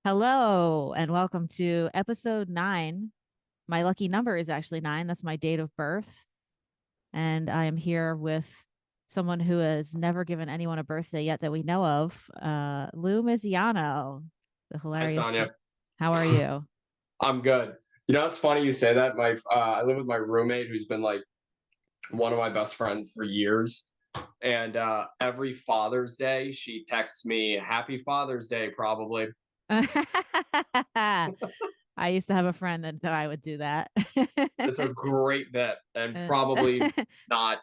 Hello and welcome to episode 9. My lucky number is actually 9. That's my date of birth. And I am here with someone who has never given anyone a birthday yet that we know of, Lou Misiano, the Hi, hilarious. Sonia. How are you? I'm good. It's funny you say that. I live with my roommate who's been like one of my best friends for years. And every Father's Day, she texts me, Happy Father's Day, probably. I used to have a friend that I would do that. It's a great bit and Uh, probably not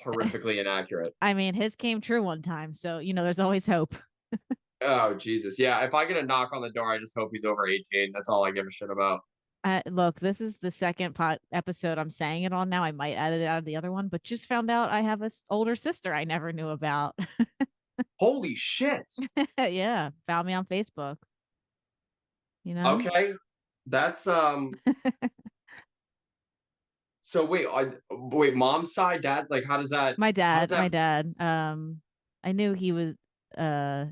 horrifically inaccurate. I mean, his came true one time, so there's always hope. Oh, Jesus. Yeah. If I get a knock on the door, I just hope he's over 18. That's all I give a shit about. Look, this is the second episode I'm saying it on now. I might edit it out of the other one, but just found out I have a older sister I never knew about. Holy shit. Yeah, found me on Facebook, you know? Okay. That's So wait, mom's side, dad, like My how does dad, that my dad, I knew he would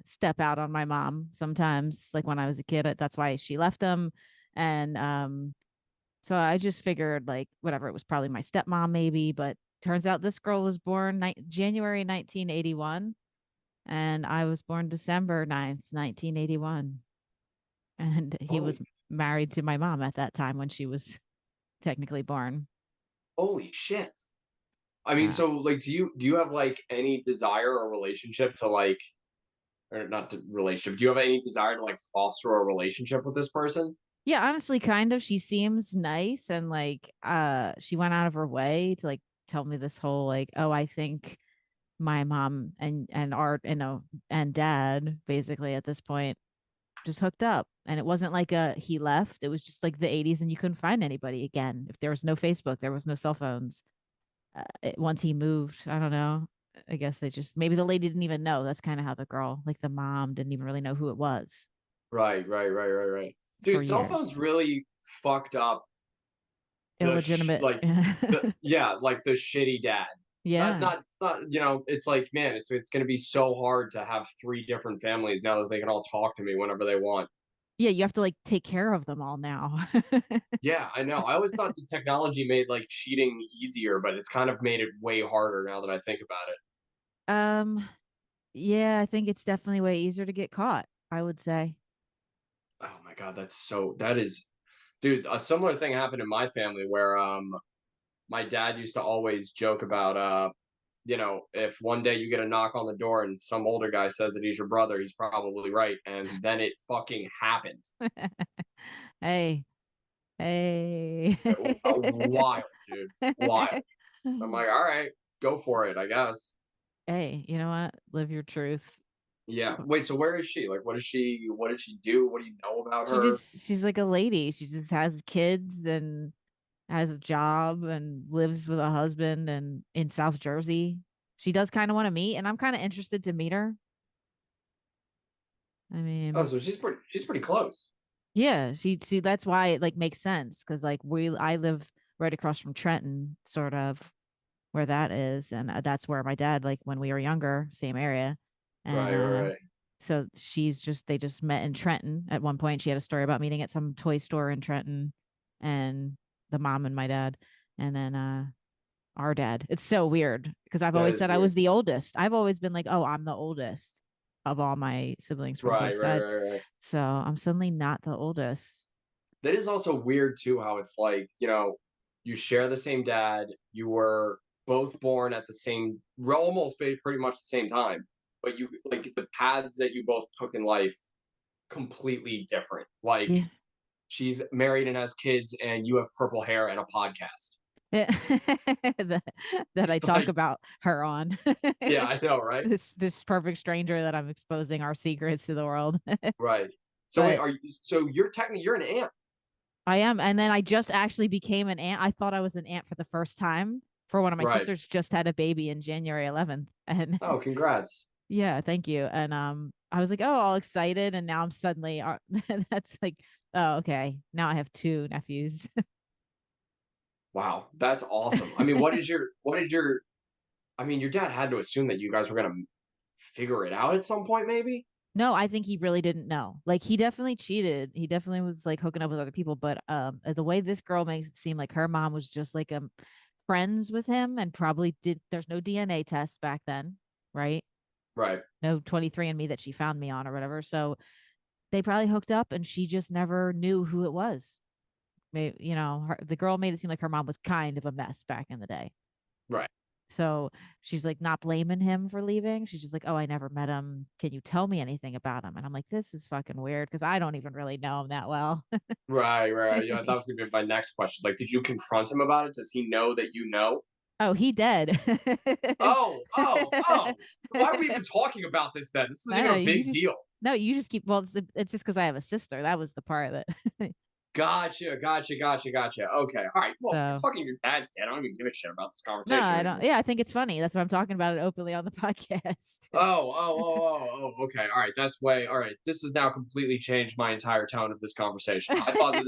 step out on my mom sometimes, like when I was a kid. That's why she left him. And so I just figured like whatever, it was probably my stepmom maybe, but turns out this girl was born January 1981 and I was born December 9th, 1981. And he was holy married to my mom at that time when she was technically born. holy shit. I mean, Uh, so like do you have like any desire or relationship to like or not to relationship, do you have any desire to like foster a relationship with this person? yeah, honestly, kind of. She seems nice and like she went out of her way to like tell me this whole like, oh, I think my mom and art, and dad basically at this point just hooked up. And it wasn't like a he left. It was just like the 80s and you couldn't find anybody again. If there was no Facebook, there was no cell phones. Once he moved, I don't know. I guess they just maybe the lady didn't even know. That's kind of how the girl, like the mom, didn't even really know who it was Right. for Dude, cell phones years. really fucked up Illegitimate. like the shitty dad. Not Yeah. not not it's like, man, it's gonna be so hard to have three different families now that they can all talk to me whenever they want. Yeah, you have to like take care of them all now. Yeah, I know. I always thought the technology made like cheating easier, but it's kind of made it way harder now that I think about it. um, yeah, I think it's definitely way easier to get caught, I would say. Oh my God, that is, dude, a similar thing happened in my family where my dad used to always joke about if one day you get a knock on the door and some older guy says that he's your brother, he's probably right. And then it fucking happened. Hey, hey. Wild, dude. Wild. I'm like, all right, go for it, I guess. Hey, you know what? Live your truth. Yeah. Wait, so where is she? Like, what did she do? What do you know about her? She's like a lady. She just has kids and has a job and lives with a husband and in South Jersey. She does kind of want to meet, and I'm kind of interested to meet her. I Oh, mean, so she's pretty close. yeah, she that's why it like makes sense because like I live right across from Trenton, sort of where that is, and that's where my dad like when we were younger, same area, and Right. so they just met in Trenton at one point. She had a story about meeting at some toy store in Trenton, and the mom and my dad, and then our dad. It's so weird because I've That always is said I weird. was the oldest. I've always been like, oh, I'm the oldest of all my siblings from both sides. Right. So I'm suddenly not the oldest. That is also weird too, how it's like, you share the same dad, you were both born at the same, almost pretty much the same time, but you like the paths that you both took in life completely different. Like Yeah. she's married and has kids, and you have purple hair and a podcast. that, that I It's talk like, about her on. yeah, I know, right? This perfect stranger that I'm exposing our secrets to the world. Right. So wait, But are you? So you're an aunt. I am. And then I just actually became an aunt. I thought I was an aunt for the first time for one of my Right. sisters just had a baby in January 11th. And Oh, congrats. yeah, thank you. And I was like, oh, all excited. And now I'm suddenly that's like, oh, okay. Now I have two nephews. Wow, that's awesome. I mean, what did your I mean, your dad had to assume that you guys were gonna figure it out at some point, maybe? No, I think he really didn't know. Like he definitely cheated. He definitely was like hooking up with other people, but the way this girl makes it seem like her mom was just like friends with him and probably did there's no DNA tests back then, right? Right. No 23andMe that she found me on or whatever. So they probably hooked up and she just never knew who it was. Maybe, the girl made it seem like her mom was kind of a mess back in the day. Right. So she's like not blaming him for leaving. She's just like, oh, I never met him. Can you tell me anything about him? And I'm like, this is fucking weird because I don't even really know him that well. Right, right. You know, that was gonna be my next question. Like, did you confront him about it? Does he know that you know? Oh, he dead. Oh. Why are we even talking about this then? This isn't I even know a you big just deal. no, you just keep. Well, it's just because I have a sister. That was the part that. Gotcha. Okay. All right. Well, So fucking your dad's dead. I don't even give a shit about this no, conversation I don't. anymore. Yeah, I think it's funny. That's why I'm talking about it openly on the podcast. Okay. All right. That's way. All right. This has now completely changed my entire tone of this conversation. I thought that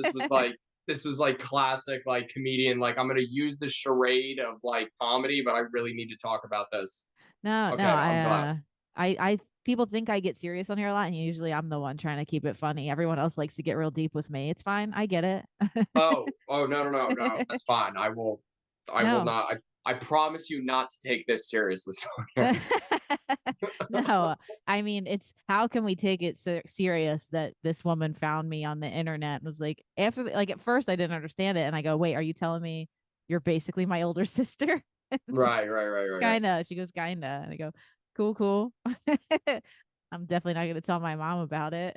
this was like classic like comedian. Like I'm gonna use the charade of like comedy, but I really need to talk about this. No, Okay. I'm glad. people think I get serious on here a lot, and usually I'm the one trying to keep it funny. Everyone else likes to get real deep with me. It's fine. I get Oh, no. it. That's fine. I will No. not. I promise you not to take this seriously. Sawyer. No, I mean, it's how can we take it serious that this woman found me on the internet and was like, after, like, at first I didn't understand it. And I go, wait, are you telling me you're basically my older sister? Right. Kinda. She goes, kinda. And I go, cool. I'm definitely not going to tell my mom about it.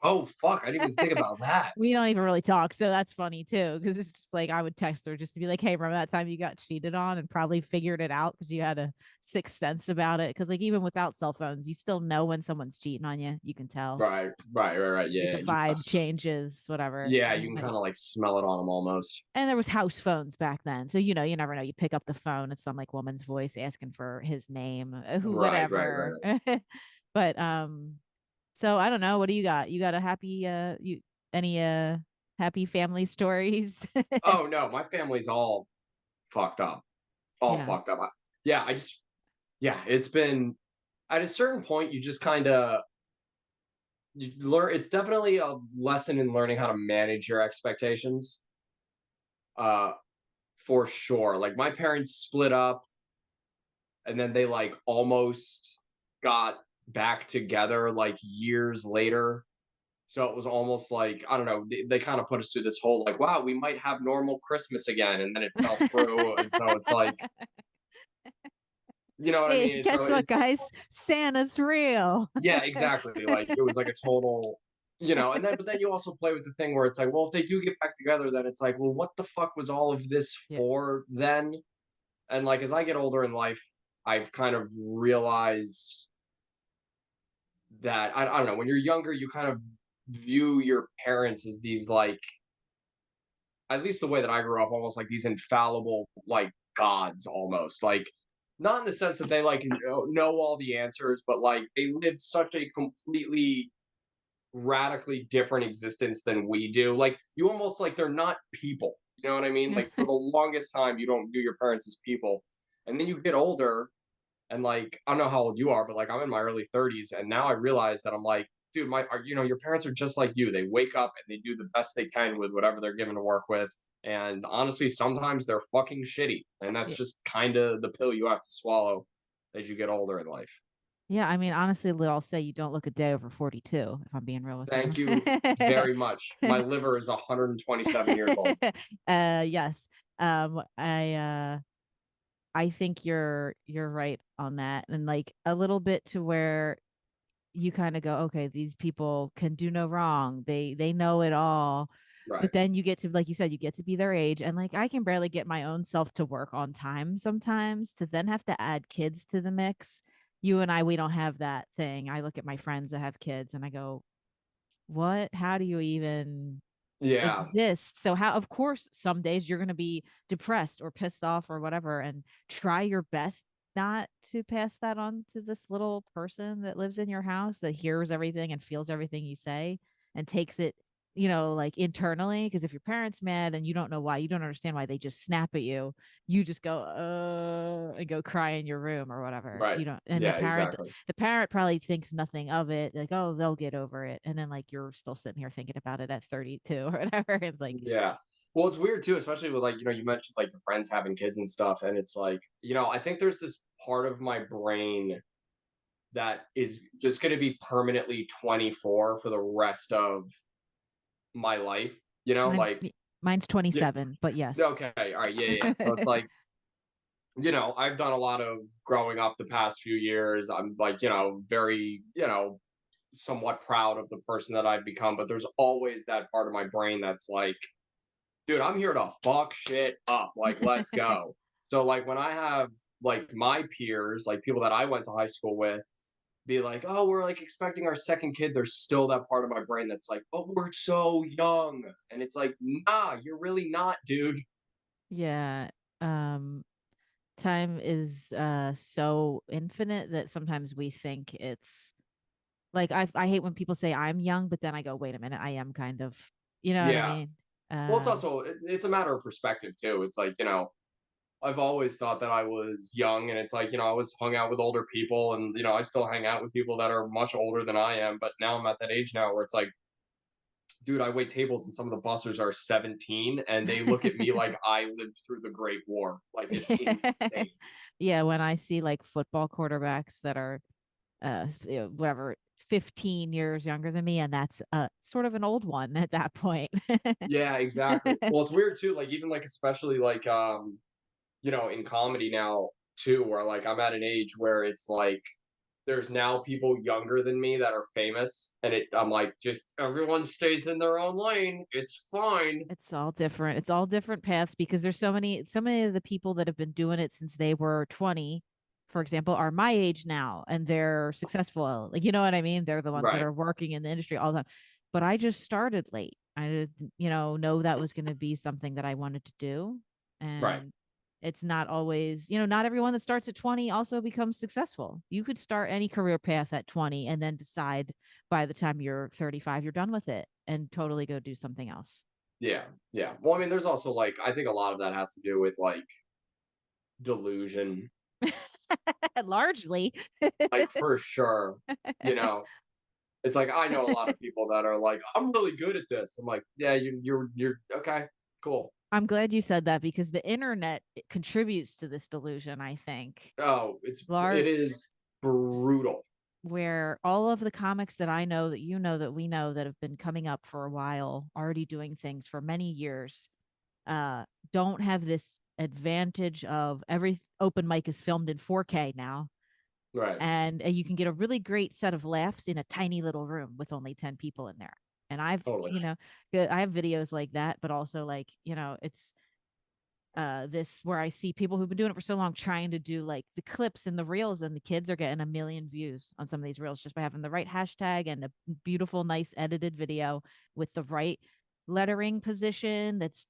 Oh, fuck. I didn't even think about that. We don't even really talk. So that's funny too. Cause it's just like I would text her just to be like, hey, remember that time you got cheated on and probably figured it out because you had a sixth sense about it. Cause like even without cell phones, you still know when someone's cheating on you. You can tell. Right. Like the Yeah. vibe changes, whatever. Yeah, you And can like kind of like smell it on them almost. and there was house phones back then. So you never know. You pick up the phone, it's some like woman's voice asking for his name, who whatever. Right. But so I don't know. What do you got? You got a happy you any happy family stories? Oh no, my family's all fucked up. All Yeah. fucked up. Yeah, yeah, it's been at a certain point you just kind of you learn it's definitely a lesson in learning how to manage your expectations. Uh for sure. Like my parents split up and then they like almost got back together like years later. So it was almost like, I don't know, they kind of put us through this whole like, wow, we might have normal Christmas again. And then it fell through. And so it's like, you know what I Hey, mean? So guess what, it's, guys? Santa's real. yeah, exactly. Like it was like a total, and then, but then you also play with the thing where it's like, well, if they do get back together, then it's like, well, what the fuck was all of this Yeah. for then? And like, as I get older in life, I've kind of realized that I don't know, when you're younger, you kind of view your parents as these like at least the way that I grew up, almost like these infallible like gods almost. Like not in the sense that they like know all the answers, but like they lived such a completely radically different existence than we do. Like you almost like they're not people. You know what I mean? Like for the longest time you don't view your parents as people. And then you get older and like I don't know how old you are, but like I'm in my early 30s, and now I realize that I'm like, dude, your parents are just like you. They wake up and they do the best they can with whatever they're given to work with. And honestly, sometimes they're fucking shitty, and that's Yeah. just kind of the pill you have to swallow as you get older in life. Yeah, I mean, honestly, I'll say you don't look a day over 42, if I'm being real with you. Thank you very much. My liver is 127 years old. Yes. I think you're right on that. And like a little bit to where you kind of go, okay, these people can do no wrong. They know it all. But Right. then you get to, like you said, you get to be their age. And like I can barely get my own self to work on time sometimes to then have to add kids to the mix. You and I, we don't have that thing. I look at my friends that have kids and I go, what? How do you even Yeah. exist? So how of course some days you're going to be depressed or pissed off or whatever and try your best not to pass that on to this little person that lives in your house that hears everything and feels everything you say and takes it like internally, because if your parents mad and you don't know why, you don't understand why they just snap at you, you just go and go cry in your room or whatever. Right. You don't, and Yeah, exactly. the parent probably thinks nothing of it, like, oh, they'll get over it, and then like you're still sitting here thinking about it at 32 or whatever. It's like, Yeah. Well, it's weird too, especially with, like, you mentioned, like, your friends having kids and stuff, and it's like, I think there's this part of my brain that is just gonna be permanently 24 for the rest of my life, mine like, mine's yeah. 27, but yes. Okay, alright, yeah, yeah, yeah. So it's like, I've done a lot of growing up the past few years. I'm like, very, somewhat proud of the person that I've become, but there's always that part of my brain that's like, dude, I'm here to fuck shit up. Like, let's go. So, like, when I have like my peers, like people that I went to high school with, be like, oh, we're like expecting our second kid, there's still that part of my brain that's like, oh, we're so young. And it's like, nah, you're really not, dude. Yeah. um Time is so infinite that sometimes we think it's like, I hate when people say I'm young, but then I go, wait a minute, I am kind of, you know what I Yeah. mean? Well, it's also it's a matter of perspective too. It's like, I've always thought that I was young, and it's like, I was hung out with older people, and I still hang out with people that are much older than I am, but now I'm at that age now where it's like, dude, I wait tables and some of the bussers are 17 and they look at me like I lived through the Great War. Like, it's insane. Yeah, when I see like football quarterbacks that are whatever 15 years younger than me, and that's sort of an old one at that point. Yeah, exactly. Well, it's weird too, like, even like, especially like, in comedy now too, where like I'm at an age where it's like there's now people younger than me that are famous, and I'm like, just everyone stays in their own lane. It's fine. It's all different. It's all different paths, because there's so many of the people that have been doing it since they were 20, for example, are my age now and they're successful. Like, you know what I mean? They're the ones that Right, are working in the industry all the time. But I just started late. I didn't, know that was going to be something that I wanted to do. right. And it's not always, not everyone that starts at 20 also becomes successful. You could start any career path at 20 and then decide by the time you're 35, you're done with it and totally go do something else. Yeah, yeah. Well, I mean, there's also like, I think a lot of that has to do with like delusion, Largely. like, for sure. You know, it's like I know a lot of people that are like, I'm really good at this. I'm like, yeah, you're okay, cool. I'm glad you said that, because the internet contributes to this delusion, I think. Oh, Large, it is brutal. where all of the comics that I know, that that we know, that have been coming up for a while, already doing things for many years, uh, don't have this advantage of every open mic is filmed in 4K now. Right, And you can get a really great set of laughs in a tiny little room with only 10 people in there. And totally. I have videos like that, but also like, it's this where I see people who've been doing it for so long trying to do like the clips and the reels, and the kids are getting a million views on some of these reels just by having the right hashtag and a beautiful, nice edited video with the right lettering position that's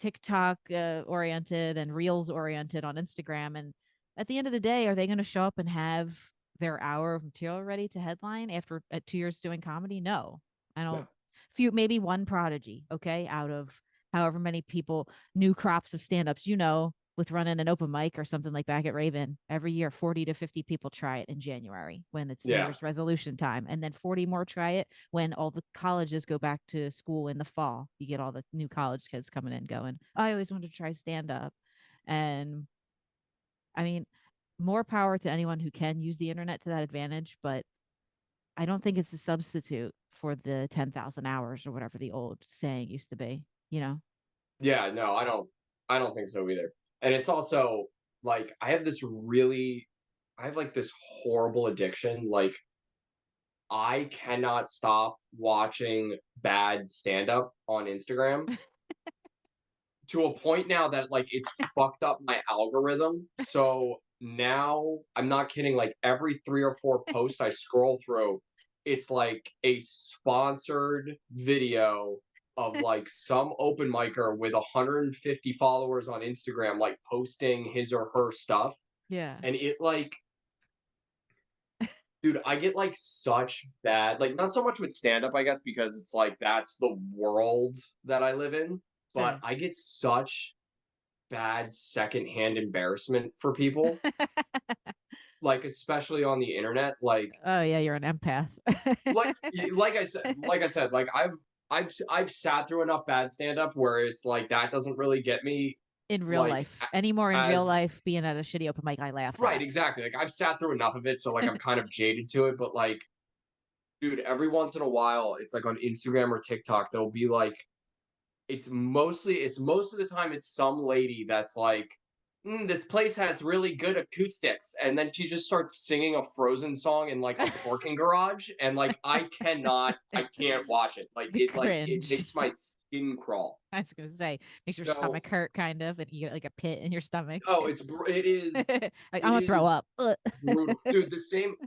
TikTok oriented and reels oriented on Instagram. And at the end of the day, are they going to show up and have their hour of material ready to headline after 2 years doing comedy? No, I No. don't. Few, maybe one prodigy, okay, out of however many people, new crops of stand-ups, with running an open mic or something like back at Raven every year, 40 to 50 people try it in January when it's New Yeah, Year's resolution time, and then 40 more try it when all the colleges go back to school in the fall. You get all the new college kids coming in going, I always wanted to try stand up. And I mean, more power to anyone who can use the internet to that advantage, but I don't think it's a substitute for the 10,000 hours or whatever the old saying used to be, yeah. No, I don't think so either. And it's also like I have like this horrible addiction. Like, I cannot stop watching bad stand up on Instagram, to a point now that like it's fucked up my algorithm. So now I'm not kidding, like every 3 or 4 posts I scroll through, it's like a sponsored video of like some open micer with 150 followers on Instagram, like, posting his or her stuff. Yeah. And it like, dude, I get like such bad, like not so much with stand up, I guess, because it's like that's the world that I live in, but Sure. I get such bad secondhand embarrassment for people, like especially on the internet, Oh yeah, you're an empath. like I said, like I've sat through enough bad stand up where it's like that doesn't really get me In real like life. Anymore in real as life, being at a shitty open mic I laugh right, at. exactly. Like I've sat through enough of it, so like I'm kind of jaded to it, but like dude, every once in a while, it's like on Instagram or TikTok, there'll be like it's most of the time it's some lady that's like, this place has really good acoustics, and then she just starts singing a Frozen song in like a parking garage, and like I can't watch it. The Like it cringe. makes my skin crawl. I was gonna say, makes your So stomach hurt kind of, and you get like a pit in your stomach. oh, Like I'm it gonna throw is up. Ugh. brutal, dude.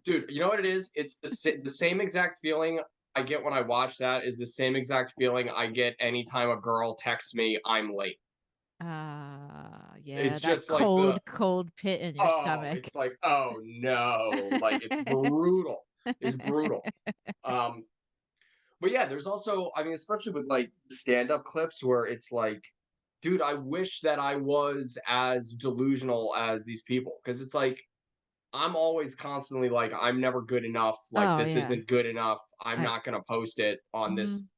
Dude. You know what it is? It's the same exact feeling I get when I watch that is the same exact feeling I get anytime a girl texts me I'm late. Yeah, It's that just like the cold pit in your oh, stomach. it's like oh no, like it's brutal. It's brutal. Um, but yeah, there's also I mean, especially with like stand-up clips where it's like, dude, I wish that I was as delusional as these people because it's like I'm always constantly like, I'm never good enough. Like, Oh this yeah. isn't good enough. I'm I not going to post it on mhm. this,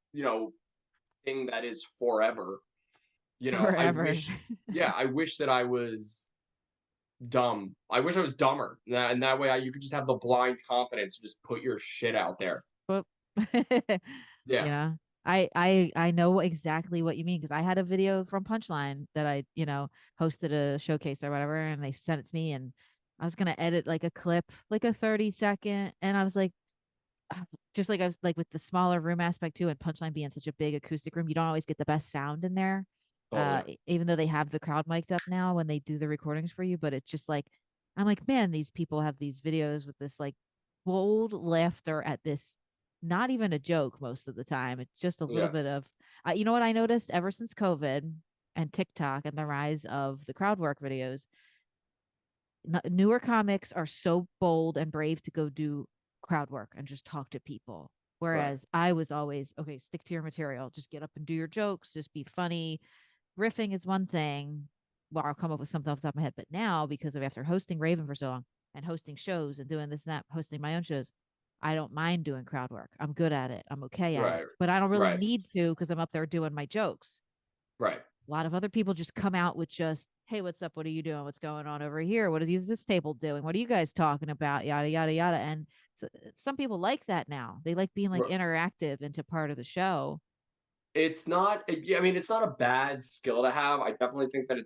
thing that is forever. I Forever. wish, yeah, I wish that I was dumb. I wish I was dumber. And that way you could just have the blind confidence to just put your shit out there. Whoop. Yeah. Yeah. I know exactly what you mean because I had a video from Punchline that I, hosted a showcase or whatever, and they sent it to me, and I was gonna edit like a clip, like a 30-second, and I was like, just like I was like with the smaller room aspect too, and Punchline being such a big acoustic room, you don't always get the best sound in there. Totally. Even though they have the crowd mic'd up now when they do the recordings for you, but it's just like I'm like, man, these people have these videos with this like bold laughter at this, not even a joke most of the time. It's just a little Yeah. bit of, you know what I noticed ever since COVID and TikTok and the rise of the crowd work videos, newer comics are so bold and brave to go do crowd work and just talk to people. Right. Whereas I was always, okay, stick to your material, just get up and do your jokes, just be funny. Riffing is one thing. Well, I'll come up with something off the top of my head. But now, because of after hosting Raven for so long and hosting shows and doing this and that, hosting my own shows, I don't mind doing crowd work. I'm good at it. I'm okay at it. Right. But I don't really Right. need to because I'm up there doing my jokes. Right. A lot of other people just come out with just, hey, what's up? What are you doing? What's going on over here? What is this table doing? What are you guys talking about? Yada, yada, yada. And so, some people like that now. They like being like Right. interactive into part of the show. Yeah, I mean, it's not a bad skill to have. I definitely think that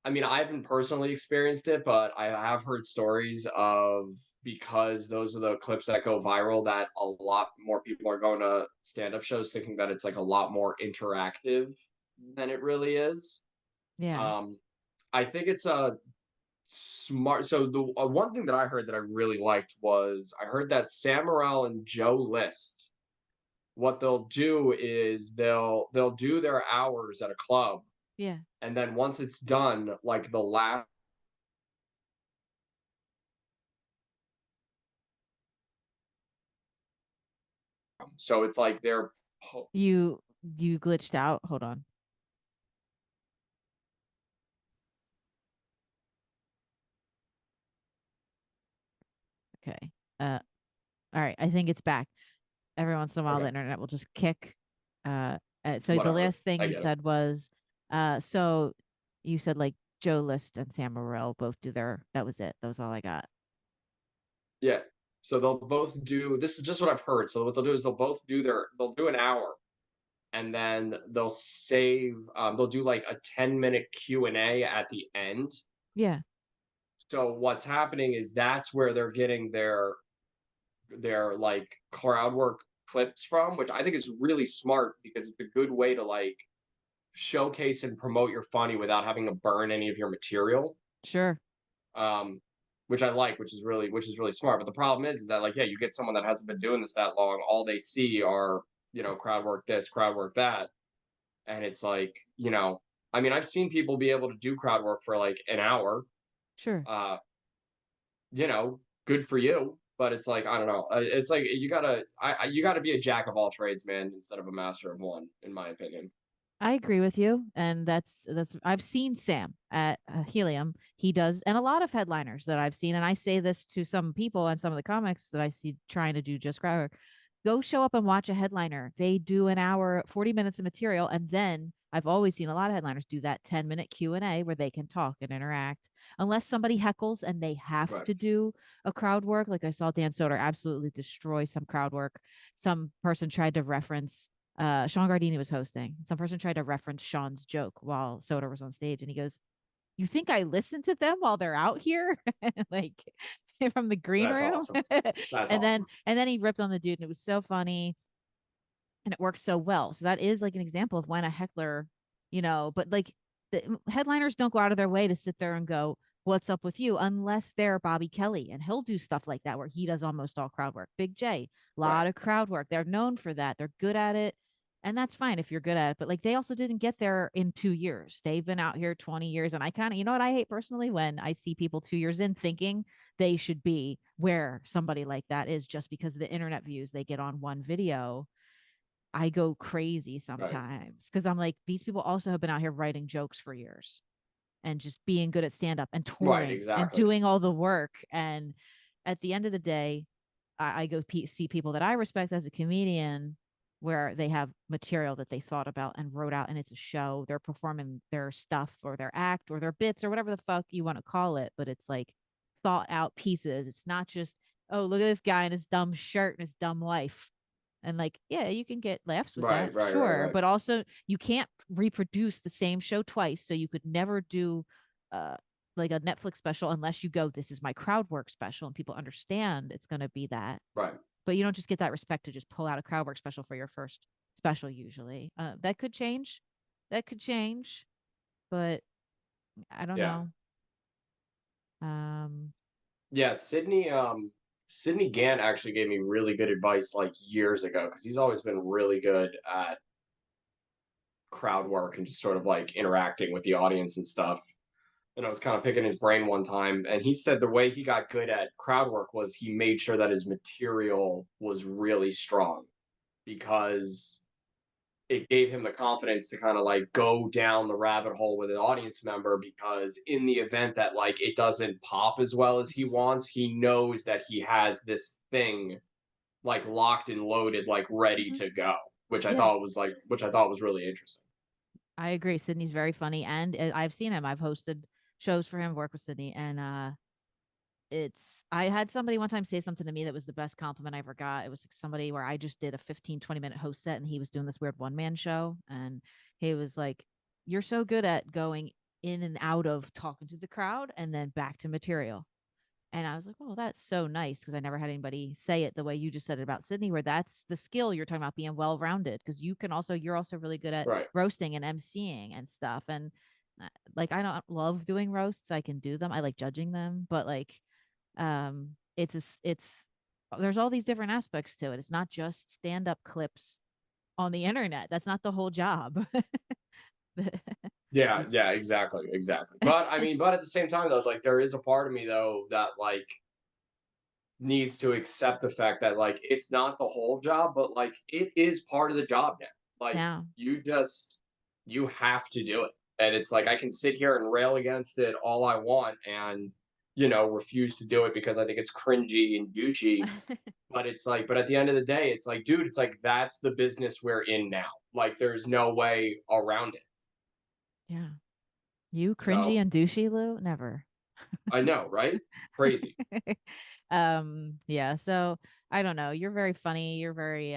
I mean, I haven't personally experienced it, but I have heard stories of because those are the clips that go viral that a lot more people are going to stand-up shows thinking that it's like a lot more interactive than it really is. Yeah. Um, I think it's a smart. So the one thing that I heard that I really liked was I heard that Sam Morril and Joe List, what they'll do is they'll do their hours at a club, Yeah. and then once it's done, like the last so it's like they're You glitched out. Hold on. Okay. All right. I think it's back. Every once in a while, the okay, internet will just kick. Uh, so the whatever. last thing I you get it. said was, so you said like Joe List and Sam Morril both do their. That was it. That was all I got. Yeah. So they'll both do this is just what I've heard. So what they'll do is they'll do an hour and then they'll do like a 10-minute Q&A at the end. Yeah. So what's happening is that's where they're getting their like crowd work clips from, which I think is really smart because it's a good way to like showcase and promote your funny without having to burn any of your material. Sure. Um, which I like, which is really smart. But the problem is that like, yeah, you get someone that hasn't been doing this that long, all they see are, crowd work this, crowd work that. And it's like, I mean, I've seen people be able to do crowd work for like an hour. Sure. Uh, you know, good for you. But it's like I don't know. It's like you gotta be a jack of all trades, man, instead of a master of one, in my opinion. I agree with you, and that's I've seen Sam at Helium. He does, and a lot of headliners that I've seen, and I say this to some people and some of the comics that I see trying to do just crowd work. Go show up and watch a headliner. They do an hour, 40 minutes of material, and then I've always seen a lot of headliners do that 10-minute Q&A where they can talk and interact. Unless somebody heckles and they have Right. to do a crowd work, like I saw Dan Soder absolutely destroy some crowd work. Some person tried to reference Sean Gardini was hosting. Some person tried to reference Sean's joke while Soder was on stage, and he goes, "You think I listen to them while they're out here, like from the green That's room?" awesome. That's awesome. And then he ripped on the dude, and it was so funny, and it works so well. So that is like an example of when a heckler, but like the headliners don't go out of their way to sit there and go, "What's up with you?" unless they're Bobby Kelly, and he'll do stuff like that where he does almost all crowd work. Big J, a Right. lot of crowd work. They're known for that. They're good at it. And that's fine if you're good at it. But like they also didn't get there in 2 years. They've been out here 20 years. And I kind of, you know what I hate personally when I see people 2 years in thinking they should be where somebody like that is just because of the internet views they get on one video. I go crazy Right. sometimes because I'm like, these people also have been out here writing jokes for years and just being good at stand up and Right. touring and Exactly. doing all the work. And at the end of the day, I go see people that I respect as a comedian where they have material that they thought about and wrote out and it's a show. They're performing their stuff or their act or their bits or whatever the fuck you want to call it. But it's like thought out pieces. It's not just, oh, look at this guy in his dumb shirt and his dumb wife. And like, yeah, you can get laughs with Right. that, Right. Right. sure. Right. But also you can't reproduce the same show twice. So you could never do uh like a Netflix special unless you go, this is my crowd work special and people understand it's gonna be that. Right. But you don't just get that respect to just pull out a crowd work special for your first special usually. That could change. That could change, but I don't Yeah. know. Um Yeah. Sydney Gant actually gave me really good advice like years ago because he's always been really good at crowd work and just sort of like interacting with the audience and stuff. And I was kind of picking his brain one time, and he said the way he got good at crowd work was he made sure that his material was really strong because it gave him the confidence to kind of like go down the rabbit hole with an audience member because in the event that like it doesn't pop as well as he just wants, he knows that he has this thing like locked and loaded, like ready mhm. to go, Yeah, which I thought was really interesting. I agree. Sydney's very funny and I've seen him. I've hosted shows for him, work with Sydney, and it's I had somebody one time say something to me that was the best compliment I ever got. It was like somebody where I just did a 15-20 minute host set and he was doing this weird one-man show and he was like, "You're so good at going in and out of talking to the crowd and then back to material." And I was like, "Oh, that's so nice," because I never had anybody say it the way you just said it about Sydney, where that's the skill you're talking about being well-rounded because you're also really good at Right. roasting and emceeing and stuff. And like I don't love doing roasts. I can do them. I like judging them, but like it's there's all these different aspects to it. It's not just stand-up clips on the internet. That's not the whole job. Yeah, It's yeah, exactly, exactly. But I mean, but at the same time, though, like there is a part of me though that like needs to accept the fact that like it's not the whole job, but like it is part of the job now. Like now. you have to do it. And it's like I can sit here and rail against it all I want and refuse to do it because I think it's cringy and douchey. But it's like, but at the end of the day, it's like, dude, it's like that's the business we're in now. Like there's no way around it. Yeah. You cringy So and douchey, Lou? Never. I know, right? Crazy. Yeah, so I don't know. You're very funny. You're very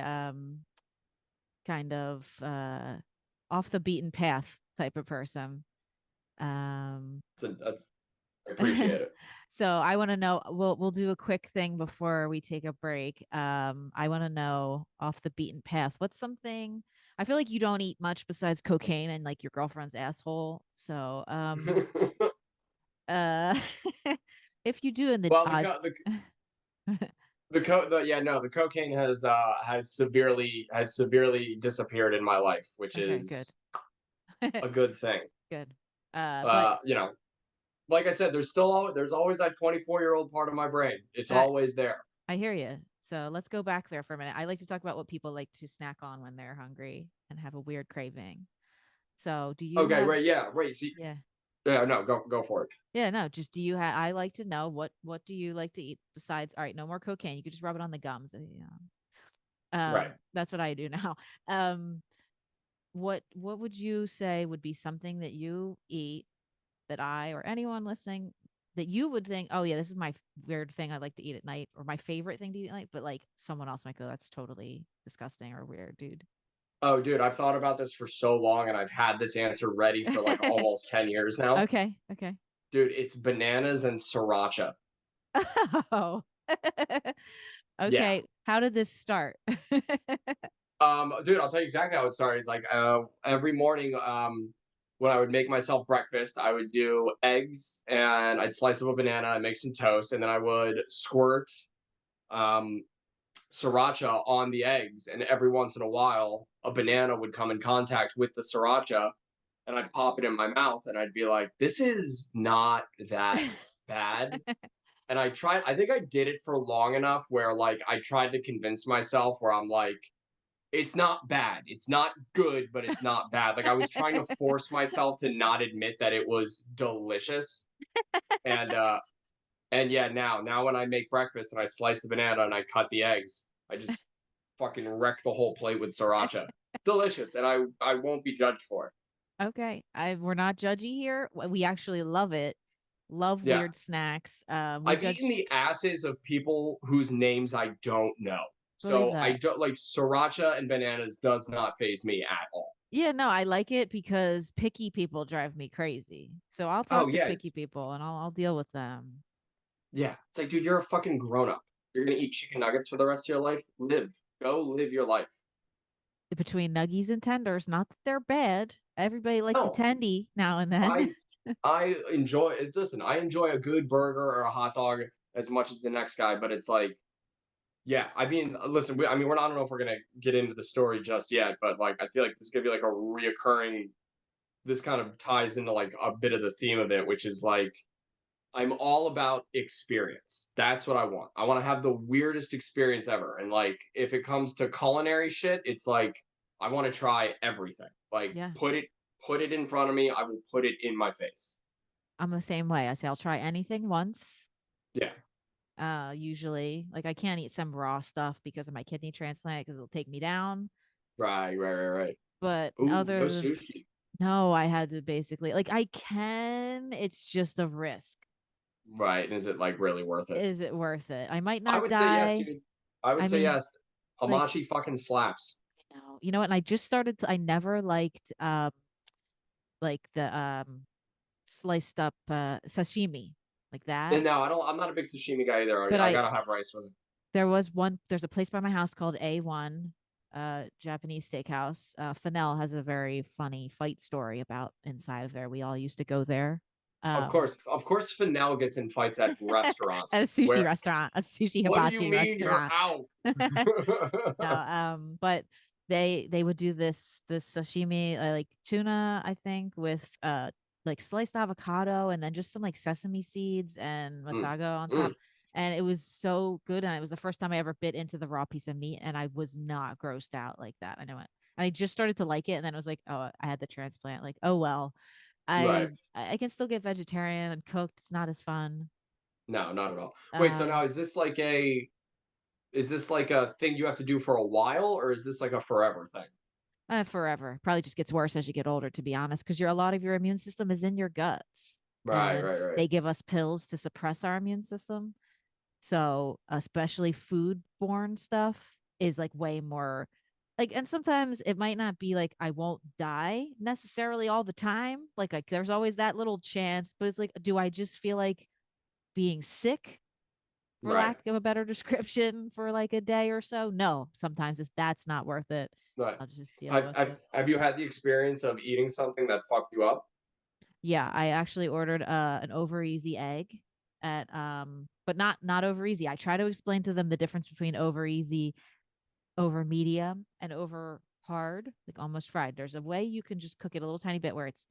kind of off the beaten path type of person. Um That's I appreciate it. so I want to know we'll do a quick thing before we take a break. I want to know off the beaten path. What's something I feel like you don't eat much besides cocaine and like your girlfriend's asshole. So uh if you do in the Well, odd the cocaine has severely disappeared in my life, which okay, good. is a good thing. Good. But Uh, you know, like I said, there's always that 24-year-old part of my brain. It's I always there. I hear you. So let's go back there for a minute. I like to talk about what people like to snack on when they're hungry and have a weird craving. So do you Okay, have right, yeah, right. See, yeah. yeah, no, go for it. Yeah, no, just do you have I like to know what do you like to eat besides all right, no more cocaine. You could just rub it on the gums. Right. That's what I do now. Um what would you say would be something that you eat that I or anyone listening that you would think, oh yeah, this is my weird thing I like to eat at night or my favorite thing to eat at night, but like someone else might go, that's totally disgusting or weird, dude. Oh, dude, I've thought about this for so long, and I've had this answer ready for like almost 10 years now. Okay, okay. Dude, it's bananas and sriracha. Oh. Yeah. Okay, how did this start? Dude, I'll tell you exactly how it started. It's like every morning, when I would make myself breakfast, I would do eggs and I'd slice up a banana and make some toast, and then I would squirt um, sriracha on the eggs. And every once in a while, a banana would come in contact with the sriracha, and I'd pop it in my mouth, and I'd be like, "This is not that bad." And I think I did it for long enough where like I tried to convince myself where I'm like, it's not bad. It's not good, but it's not bad. Like I was trying to force myself to not admit that it was delicious. And and yeah, now when I make breakfast and I slice the banana and I cut the eggs, I just fucking wreck the whole plate with sriracha. Delicious, and I won't be judged for it. Okay. We're not judgy here. We actually love it. Love Yeah. weird snacks. We I've eaten judge the asses of people whose names I don't know. believe So I that. don't like sriracha and bananas does not phase me at all. Yeah, no, I like it because picky people drive me crazy. So I'll Oh talk to yeah, picky people and I'll deal with them. yeah. It's like, dude, you're a fucking grown up. You're gonna eat chicken nuggets for the rest of your life. Go live your life. Between nuggies and tenders, not that they're bad. Everybody likes a No, tendy now and then. I I enjoy it. Listen, I enjoy a good burger or a hot dog as much as the next guy, but it's like, yeah. I mean, listen, I mean, I don't know if we're gonna get into the story just yet, but like, I feel like this is gonna be like a reoccurring. This kind of ties into like a bit of the theme of it, which is like I'm all about experience. That's what I want. I want to have the weirdest experience ever. And like if it comes to culinary shit, it's like I want to try everything. Like Yeah, put it in front of me, I will put it in my face. I'm the same way. I say I'll try anything once. Yeah. Usually, like I can't eat some raw stuff because of my kidney transplant because it'll take me down. Right. But Ooh, no other than sushi. no, I had to basically like I can. It's just a risk. Right. And is it like really worth it? Is it worth it? I might I not would say yes, die. dude. I would I say mean, yes. like Hamachi fucking slaps. you know what? And I just started to, I never liked like the sliced up sashimi like that. And no, I'm not a big sashimi guy either. But I gotta have rice with it. there's a place by my house called A1 Japanese steakhouse. Fennel has a very funny fight story about inside of there. We all used to go there. Um Of course, Fennel gets in fights at at a restaurants. sushi Where restaurant, a sushi what do you hibachi mean you're restaurant. out? No, but they would do this sashimi like tuna, I think, with like sliced avocado and then just some like sesame seeds and Mm, masago on top. mm. And it was so good. And it was the first time I ever bit into the raw piece of meat, and I was not grossed out like that. I know it. And I just started to like it, and then it was like, oh, I had the transplant. Like, oh well, Right. I can still get vegetarian and cooked. It's not as fun. No, not at all. Wait, so now Um, is this like a thing you have to do for a while, or is this like a forever thing? Forever. Probably just gets worse as you get older, to be honest, because a lot of your immune system is in your guts, and Right. they give us pills to suppress our immune system. So, especially food-borne stuff is like way more like, and sometimes it might not be like I won't die necessarily all the time. Like there's always that little chance, but it's like, do I just feel like being sick, for Right. lack of a better description, for like a day or so? No, sometimes that's not worth it. Right. I'll just deal with it. Have you had the experience of eating something that fucked you up? Yeah, I actually ordered an over easy egg at but not over easy. I try to explain to them the difference between over easy, over medium, and over hard, like almost fried. There's a way you can just cook it a little tiny bit where it's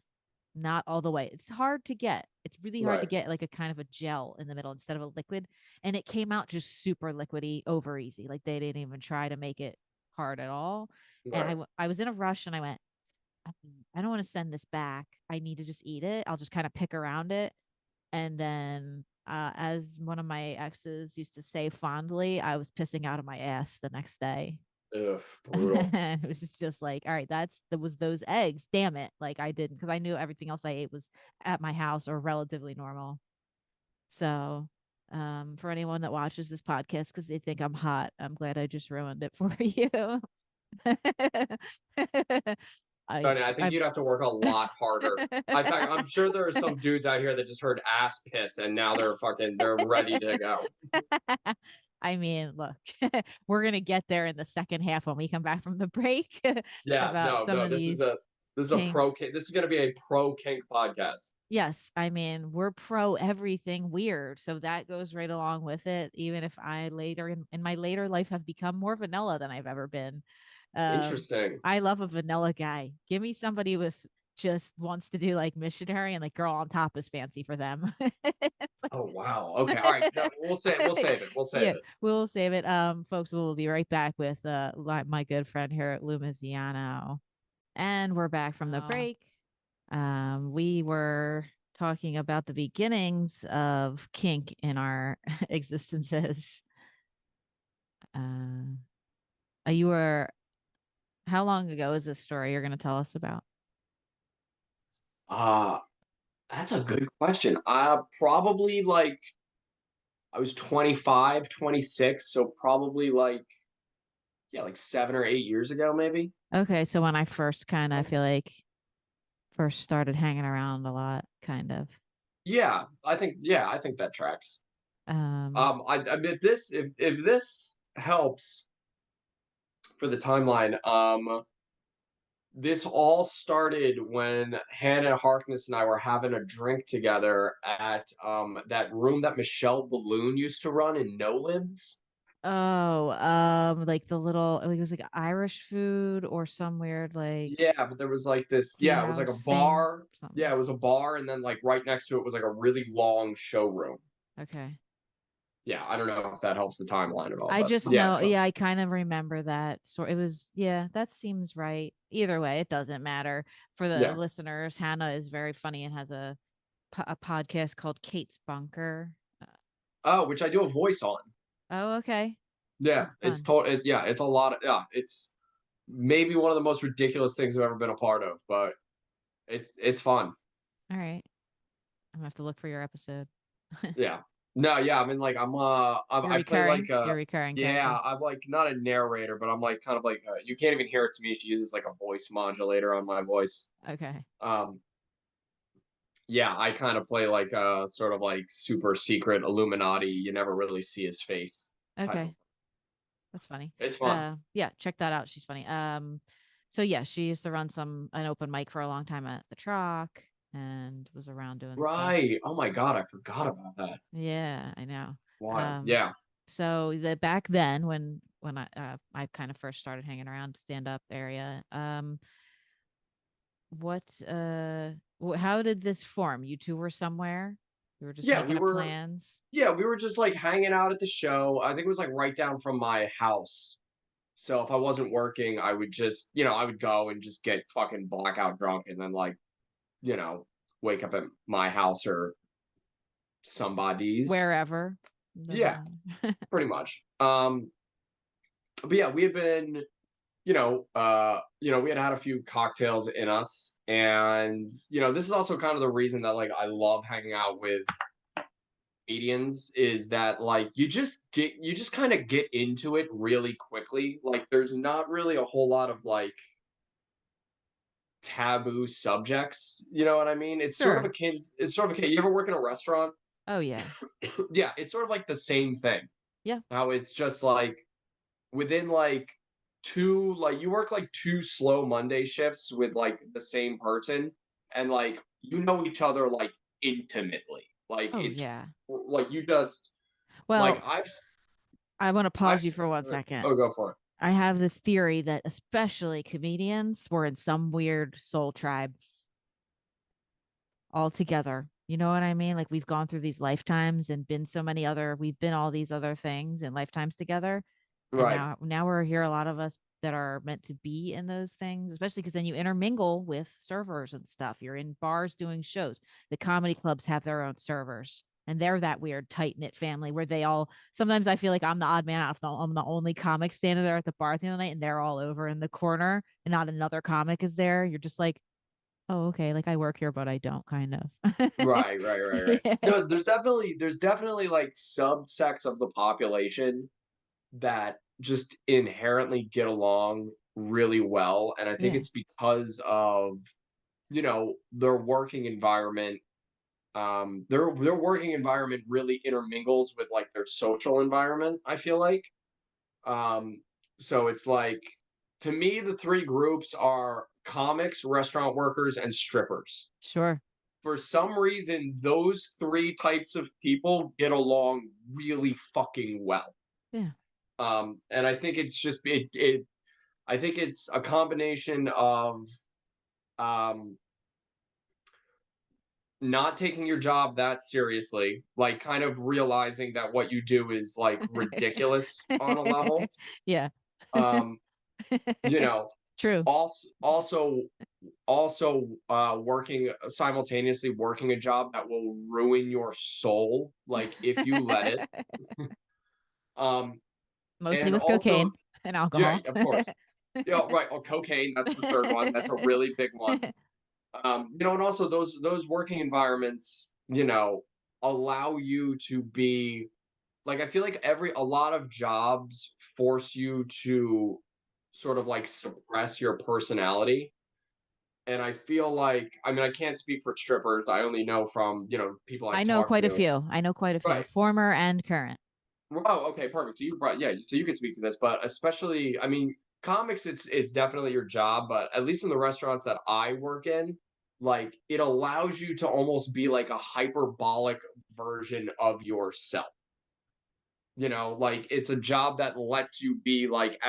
not all the way. It's hard to get. It's really hard to Right. get like a kind of a gel in the middle instead of a liquid. And it came out just super liquidy, over easy. Like they didn't even try to make it hard at all. And Right. I was in a rush and I went, I don't want to send this back. I need to just eat it. I'll just kind of pick around it. And then, as one of my exes used to say fondly, I was pissing out of my ass the next day. Ugh, brutal. It was just like, all right, that was those eggs. Damn it. Like I didn't, because I knew everything else I ate was at my house or relatively normal. So, for anyone that watches this podcast because they think I'm hot, I'm glad I just ruined it for you. I Sonny, I think I you'd have to work a lot harder. In fact, I'm sure there are some dudes out here that just heard ass piss and now they're ready to go. I mean, look, we're gonna get there in the second half when we come back from the break Yeah, about no, some no, of these this is a kinks. this is gonna be a pro kink podcast. Yes, I mean, we're pro everything weird. So that goes right along with it. Even if I later in my later life have become more vanilla than I've ever been. Um, Interesting. I love a vanilla guy. Give me somebody with just wants to do like missionary and like girl on top is fancy for them. Oh wow. Okay. All right. No, we'll save it. We'll save Yeah, it. we'll save it. Folks, we'll be right back with my good friend here at Misiano. And we're back from the break. We were talking about the beginnings of kink in our existences. Uh, you were, how long ago is this story you're going to tell us about? Uh that's a good question. Probably like I was 25, 26, so probably like yeah, like 7 or 8 years ago, maybe. Okay, so when I first kind of, I feel like first started hanging around a lot, kind of. Yeah, I think that tracks. Um, I mean, if this helps for the timeline, this all started when Hannah Harkness and I were having a drink together at that room that Michelle Balloon used to run in No Libs. oh, like the little, like it was like Irish food or some weird like Yeah, but there was like this, tea yeah, it was like a house thing, bar. Yeah, something. it was a bar, and then like right next to it was like a really long showroom. Okay. Yeah, I don't know if that helps the timeline at all, I but just yeah, know, so yeah, I kind of remember that. So it was, yeah, that seems right. Either way, it doesn't matter. For the yeah. listeners, Hannah is very funny and has a podcast called Kate's Bunker. Oh, which I do a voice on. Oh, okay. Yeah, That's fun. yeah, it's a lot of yeah, it's maybe one of the most ridiculous things I've ever been a part of, but it's fun. All right. I'm gonna have to look for your episode. Yeah. No, yeah, I mean like I play like You're a recurring yeah, character. I'm like not a narrator, but I'm like kind of like you can't even hear it's me. She uses like a voice modulator on my voice. Okay. Um yeah, I kind of play like a sort of like super secret Illuminati, you never really see his face type of. Okay. That's funny. It's fun. Yeah, check that out. She's funny. So yeah, she used to run an open mic for a long time at the Troc and was around doing stuff. Right. Oh my god, I forgot about that. Yeah, I know. Wild. Um, Yeah. so the back then when I kind of first started hanging around stand up area, what how did this form? You two were somewhere? You were just Yeah, making up plans? we were just like hanging out at the show. I think it was like right down from my house. So if I wasn't working, I would just, I would go and just get fucking blackout drunk and then like, you know, wake up at my house or somebody's. Wherever. Yeah, Doesn't matter. pretty much. But yeah, we had been, we had had a few cocktails in us, and this is also kind of the reason that like I love hanging out with comedians is that like you just kind of get into it really quickly. Like there's not really a whole lot of like taboo subjects. You know what I mean? Sure. It's sort of akin. You ever work in a restaurant? Oh yeah. Yeah, it's sort of like the same thing. Yeah. How it's just like within like two like you work like two slow Monday shifts with like the same person and like you know each other like intimately. Like Oh it's yeah. like you just like Well, I want to pause I've you for 1 second. oh go for it. I have this theory that especially comedians were in some weird soul tribe. all together. You know what I mean? Like we've gone through these lifetimes and been so many other, we've been all these other things in lifetimes together. And Right. now we're here, a lot of us that are meant to be in those things, especially because then you intermingle with servers and stuff. You're in bars doing shows. The comedy clubs have their own servers. And they're that weird tight knit family where they all, sometimes I feel like I'm the odd man out. I'm the only comic standing there at the bar at the end of the night and they're all over in the corner and not another comic is there. You're just like, oh, okay. Like I work here, but I don't kind of. Right. Yeah. No, there's definitely like subsects of the population that just inherently get along really well, and I think Yeah. it's because of, their working environment. Their working environment really intermingles with like their social environment, I feel like. Um, so it's like, to me, the three groups are comics, restaurant workers, and strippers. Sure. For some reason, those three types of people get along really fucking well. Yeah. And I think it's just it I think it's a combination of um not taking your job that seriously, like kind of realizing that what you do is like ridiculous on a level. Yeah. Um, you know, True. also working simultaneously working a job that will ruin your soul, like if you let it. Um, Mostly and with also, cocaine and yeah, alcohol. of course. Yeah, right. Oh, cocaine, that's the third one. That's a really big one. And also those working environments, allow you to be like, I feel like a lot of jobs force you to sort of like suppress your personality. And I feel like, I mean, I can't speak for strippers. I only know from, people I've I know talked quite a to. few. I know quite a few, Right. former and current. Oh, okay, perfect. So you brought, yeah, so you can speak to this, but especially, I mean, comics, it's definitely your job, but at least in the restaurants that I work in, like it allows you to almost be like a hyperbolic version of yourself. Like it's a job that lets you be like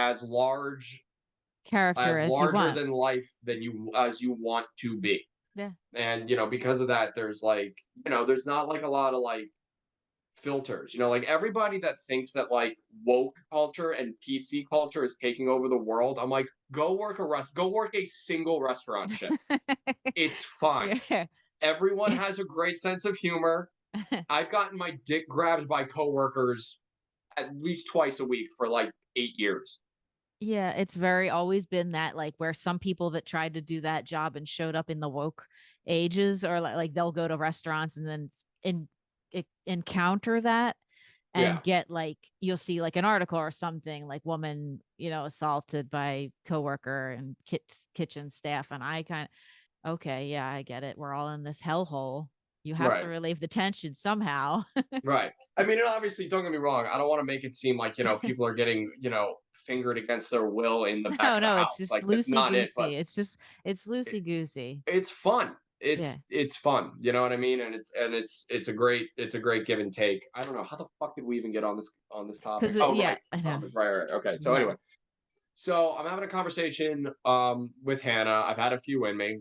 Character as as you larger want. than life than you as you want to be. Yeah. And because of that, there's like, there's not like a lot of like filters. Like everybody that thinks that like woke culture and PC culture is taking over the world, I'm like, go work a single restaurant shift. It's fine. Yeah. Everyone has a great sense of humor. I've gotten my dick grabbed by coworkers at least twice a week for like 8 years. Yeah, it's very always been that like where some people that tried to do that job and showed up in the woke ages or like they'll go to restaurants and then encounter that and Yeah, get like you'll see like an article or something like woman, assaulted by coworker and kitchen staff and I kind of okay, yeah, I get it. We're all in this hellhole. You have to right. relieve the tension somehow. Right. I mean, and obviously, don't get me wrong. I don't want to make it seem like, people are getting, fingered against their will in the back No, of the no, it's house. just Like that's loosey not it. But goosey. It's loosey it's goosey. it's fun. Yeah. It's fun. You know what I mean? And it's a great give and take. I don't know how the fuck did we even get on this topic? Because Oh, yeah, right, I know. comic. Right. Okay. So Yeah. anyway, so I'm having a conversation with Hannah. I've had a few in me.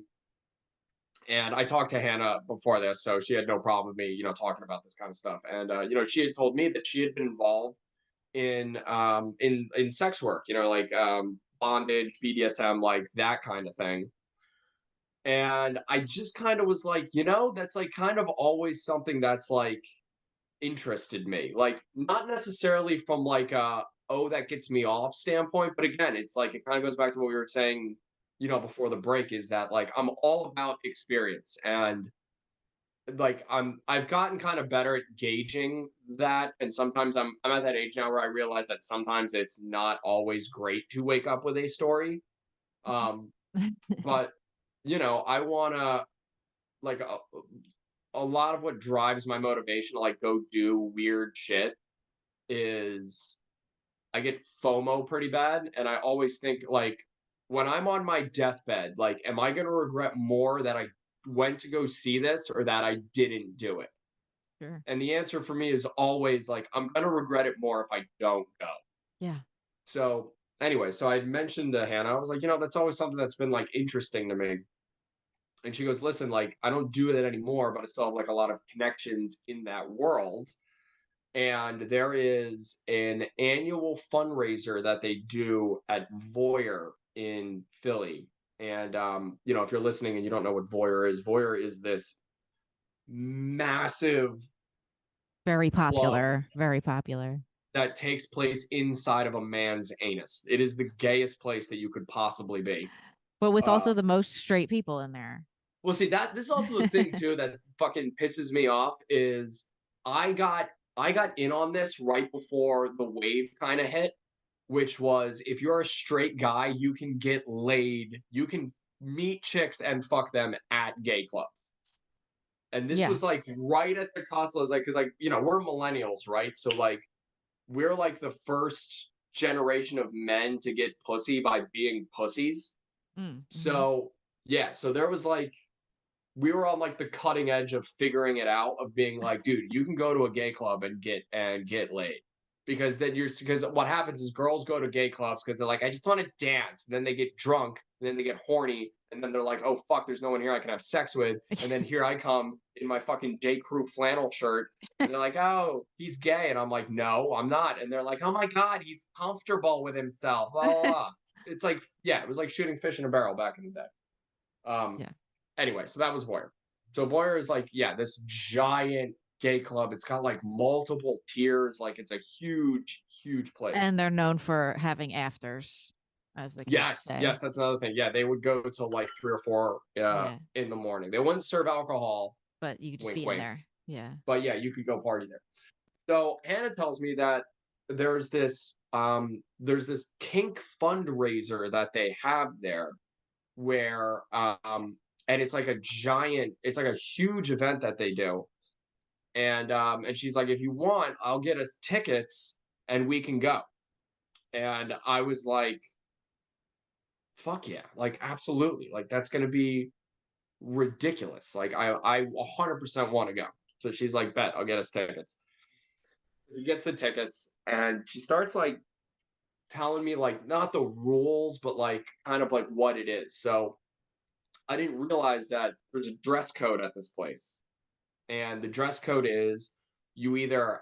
And I talked to Hannah before this, so she had no problem with me, talking about this kind of stuff. And she had told me that she had been involved in sex work, like bondage, BDSM, like that kind of thing. And I just kind of was like, that's like kind of always something that's like interested me. Like not necessarily from like oh, that gets me off standpoint, but again, it's like it kind of goes back to what we were saying, before the break, is that like I'm all about experience. And like I've gotten kind of better at gauging that, and sometimes I'm at that age now where I realize that sometimes it's not always great to wake up with a story. Um, but I wanna like a lot of what drives my motivation to like go do weird shit is I get FOMO pretty bad, and I always think like when I'm on my deathbed, like, am I gonna regret more that I went to go see this or that I didn't do it? Sure. And the answer for me is always like, I'm gonna regret it more if I don't go. Yeah. So anyway, so I mentioned to Hannah, I was like, that's always something that's been like interesting to me. And she goes, listen, like, I don't do that anymore, but I still have like a lot of connections in that world. And there is an annual fundraiser that they do at Voyeur in Philly. And you know, if you're listening and you don't know what Voyeur is this massive Very club popular. Very popular. that takes place inside of a man's anus. It is the gayest place that you could possibly be. But with also Um, the most straight people in there. well, see that this is also the thing too that fucking pisses me off is I got I got in on this right before the wave kind of hit, which was if you're a straight guy, you can get laid, you can meet chicks and fuck them at gay clubs. And this Yeah. was like right at the cost. I was like, because like you know we're millennials, right? So like we're like the first generation of men to get pussy by being pussies. Mm-hmm. So yeah, so there was like we were on like the cutting edge of figuring it out of being like, dude, you can go to a gay club and get laid. Because then you're because what happens is girls go to gay clubs because they're like, I just want to dance. And then they get drunk and then they get horny. And then they're like, oh fuck, there's no one here I can have sex with. And then here I come in my fucking J. Crew flannel shirt. And they're like, oh, he's gay. And I'm like, no, I'm not. And they're like, oh my God, he's comfortable with himself. Blah, blah, blah. It's like, yeah, it was like shooting fish in a barrel back in the day. Um, Yeah. anyway, so that was Voyeur. So Voyeur is like, yeah, this giant gay club. It's got like multiple tiers. Like it's a huge, huge place. And they're known for having afters, as the kids Yes, say. yes, that's another thing. Yeah, they would go till like 3 or 4 Yeah. in the morning. They wouldn't serve alcohol. But you could just Wink, be in wink. there. Yeah. But yeah, you could go party there. So Hannah tells me that there's this kink fundraiser that they have there where and it's like a giant it's like a huge event that they do and she's like if you want I'll get us tickets and we can go and I was like fuck yeah like absolutely like that's going to be ridiculous like I 100% want to go so she's like bet I'll get us tickets she gets the tickets and she starts like telling me like not the rules but like kind of like what it is so I didn't realize that there's a dress code at this place and the dress code is you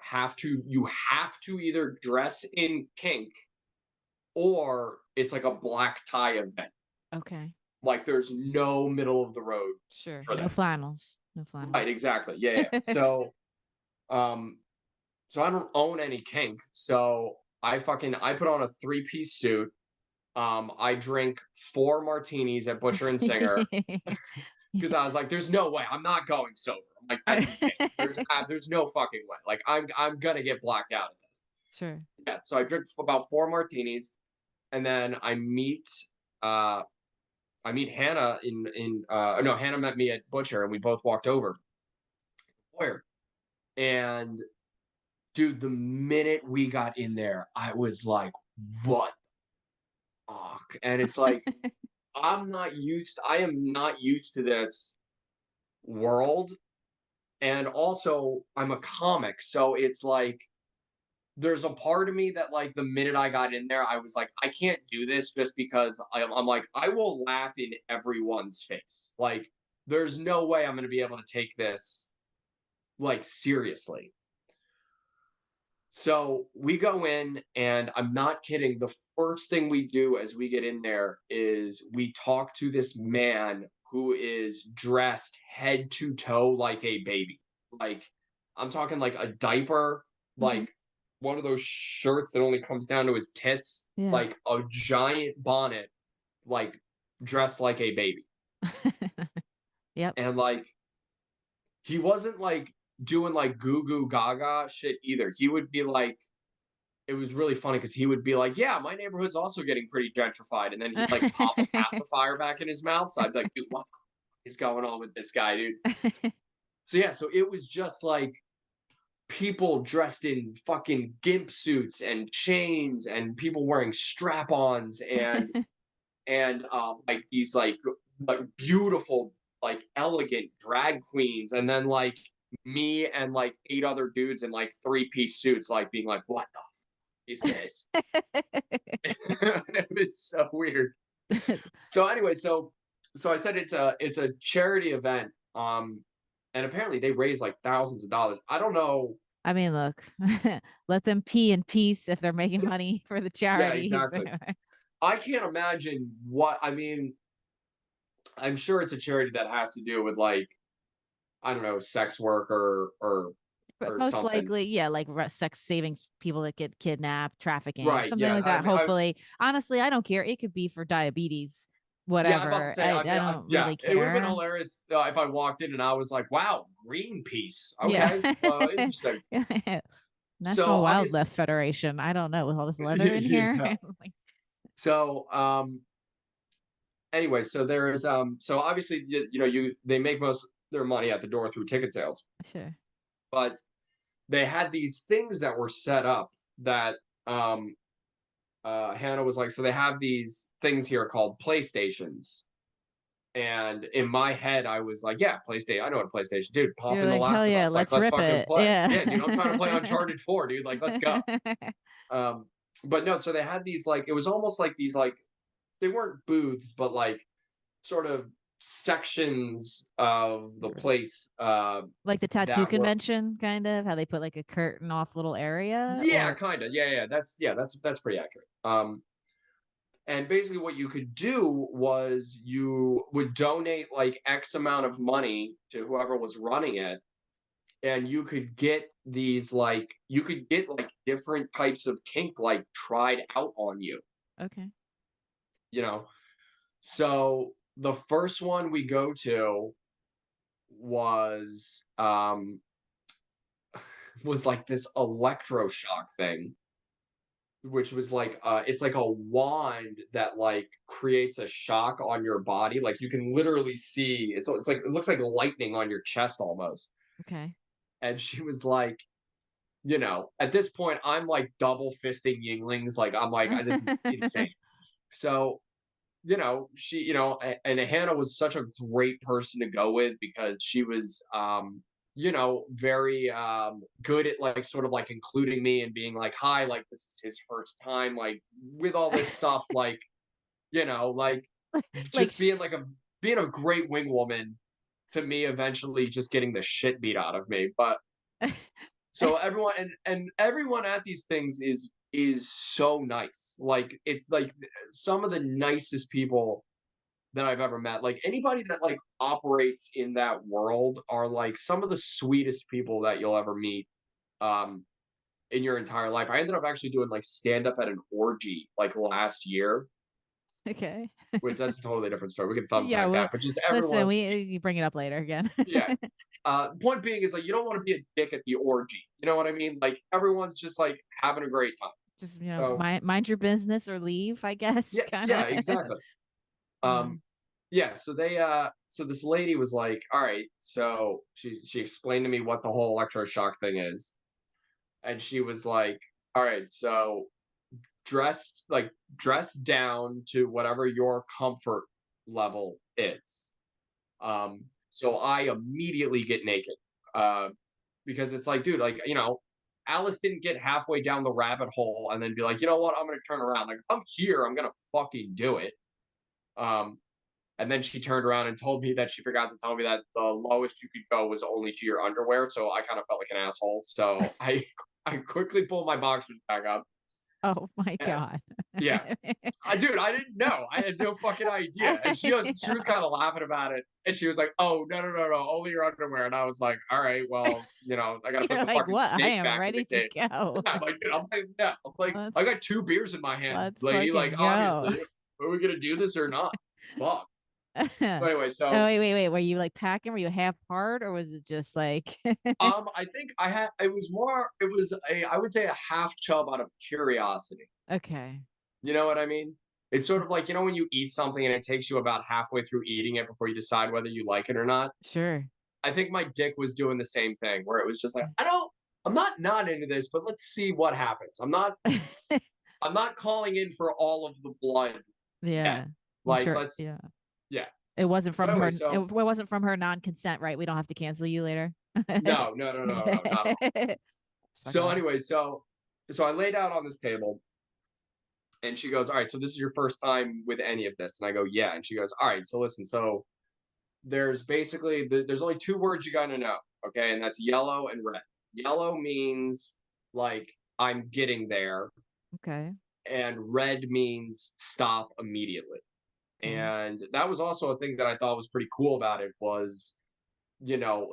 have to either dress in pink or it's like a black tie event. Okay. Like there's no middle of the road Sure. for No them. flannels. No Right, flannels. exactly. Yeah, yeah. Um so I don't own any kink. So I put on a three-piece suit. I drink 4 martinis at Butcher and Singer because I was like, "There's no way I'm not going sober." I'm like, "That's insane. There's no fucking way. Like I'm gonna get blacked out at this." Sure. Yeah. So I drink about 4 martinis, and then uh I meet Hannah in no Hannah met me at Butcher, and we both walked over. Where and dude, the minute we got in there, I was like, "What?" Fuck? And it's like I am not used to this world and also I'm a comic so it's like there's a part of me that like the minute I got in there I was like I can't do this just because I'm like I will laugh in everyone's face like there's no way I'm going to be able to take this like seriously so we go in and I'm not kidding the first thing we do as we get in there is we talk to this man who is dressed head to toe like a baby like I'm talking like a diaper Hmm. like one of those shirts that only comes down to his tits Yeah. like a giant bonnet like dressed like a baby Yep. and like he wasn't like doing like goo goo gaga shit either he would be like it was really funny because he would be like, "Yeah, my neighborhood's also getting pretty gentrified," and then he'd like pop a pacifier back in his mouth. So I'd be like, "Dude, what is going on with this guy, dude?" So yeah, so it was just like people dressed in fucking gimp suits and chains, and people wearing strap-ons, and like these like beautiful, like elegant drag queens, and then like me and like 8 other dudes in like three-piece suits, like being like, "What the is this?" It was so weird. So anyway, so so I said it's a charity event. And apparently they raise like thousands of dollars. I don't know. I mean, look, let them pee in peace if they're making money for the Yeah, charities. exactly. I can't imagine what I mean. I'm sure it's a charity that has to do with like I don't know, sex work But or most something. likely, yeah, like sex saving people that get kidnapped, trafficking, Right. something Yeah. like that. I Hopefully, honestly, I don't care. It could be for diabetes, yeah. I'm about to whatever. say. I I mean, don't yeah. really It would have been care. hilarious if I walked in and I was like, "Wow, Greenpeace. Yeah. Okay, interesting." So National obviously, Wildlife Federation. I don't know with all this leather in here. yeah. Like, So anyway, so there is so obviously you know you they make most their money at the door through ticket sales, sure. but they had these things that were set up that um Hannah was like, so they have these things here called PlayStations. And in my head, I was like, yeah, PlayStation. I know what a PlayStation, dude. Pop You're in The like, hell Last of yeah, Us. Like, let's let's rip fucking it. play. Yeah, dude, I'm trying to play Yeah. Uncharted 4, dude. Like, let's go. Um, but no, so they had these like it was almost like these like they weren't booths, but like sort of sections of the Sure. place Like the tattoo that were convention, kind of how they put like a curtain off little area, yeah, or kind of. That's pretty accurate. And basically what you could do was you would donate like X amount of money to whoever was running it, and you could get these like you could get like different types of kink like tried out on you, okay. you know. So the first one we go to was was like this electroshock thing, which was like it's like a wand that like creates a shock on your body. Like you can literally see it's like it looks like lightning on your chest almost. Okay. And she was like, you know, at this point I'm like double fisting Yinglings. Like I'm like this is insane. So you know, she, you know, and Hannah was such a great person to go with because she was, you know, very good at like sort of like including me and being like, hi, like this is his first time, like with all this stuff, like, you know, like Like just being a great wing woman to me eventually just getting the shit beat out of me. But so everyone and everyone at these things is so nice. Like it's like some of the nicest people that I've ever met. Like anybody that like operates in that world are like some of the sweetest people that you'll ever meet um in your entire life. I ended up actually doing like stand up at an orgy like last year, okay. which that's a totally different story. We can Yeah, thumbtack well, that, but just listen, everyone, we you bring it up later again. yeah. Point being is like you don't want to be a dick at the orgy. You know what I mean? Like everyone's just like having a great time. Just, So mind your business or leave, I guess, yeah, kind yeah, of. exactly. Yeah. Um, yeah, so they so this lady was like, "All right." So she explained to me what the whole electroshock thing is. And she was like, "All right, so dress down to whatever your comfort level is." So I immediately get naked. Uh because it's like, dude, like, you know, Alice didn't get halfway down the rabbit hole and then be like, "You know what? I'm going to turn around. Like if I'm here, I'm going to fucking do it." Um And then she turned around and told me that she forgot to tell me that the lowest you could go was only to your underwear. So I kind of felt like an asshole. So I quickly pulled my boxers back up. Oh my And, God. yeah, dude, I didn't know. I had no fucking idea. And she was kind of laughing about it. And she was like, "Oh no, only your underwear." And I was like, "All right, well, you know, I got to put You're the like, fucking what? I snake am back in the ready to cage." go. Yeah, I'm like, dude, I'm like, yeah, I'm like, I Let's got two beers in my hands, let's lady. Like, fucking go. obviously, are we gonna do this or not? Fuck. Oh, So anyway, so wait. Were you like packing? Were you half part or was it just like I think I had it was a I would say a half chub out of curiosity. okay. You know what I mean? It's sort of like, you know, when you eat something and it takes you about halfway through eating it before you decide whether you like it or not. Sure. I think my dick was doing the same thing where it was just like, Okay. I'm not into this, but let's see what happens. I'm not calling in for all of the blood yet. Yeah. You Like sure? let's Yeah. yeah. It wasn't So from her. anyway, It so wasn't from her non-consent, right? We don't have to cancel you later. no, not at all. Just fucking So around. anyway, so I laid out on this table. And she goes, "All right, so this is your first time with any of this?" And I go, "Yeah." And she goes, "All right, so listen, so there's basically there's only two words you got to know, okay? And that's yellow and red. Yellow means like I'm getting there, Okay. and red means stop immediately." Okay. And that was also a thing that I thought was pretty cool about it was,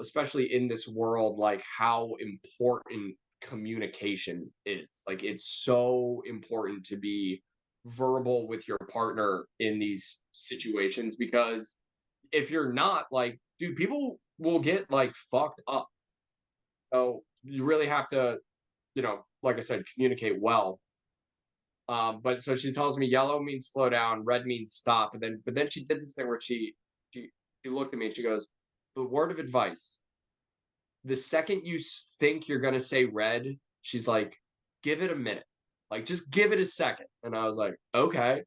especially in this world, like how important communication is. Like it's so important to be verbal with your partner in these situations because if you're not, like, dude, people will get like fucked up. So you really have to, like I said, communicate well. But so she tells me yellow means slow down, red means stop, and but then she did this thing where she she looked at me and she goes, "The word of advice, the second you think you're gonna say red," she's like, "Give it a minute. Like just give it a second." And I was like, "Okay."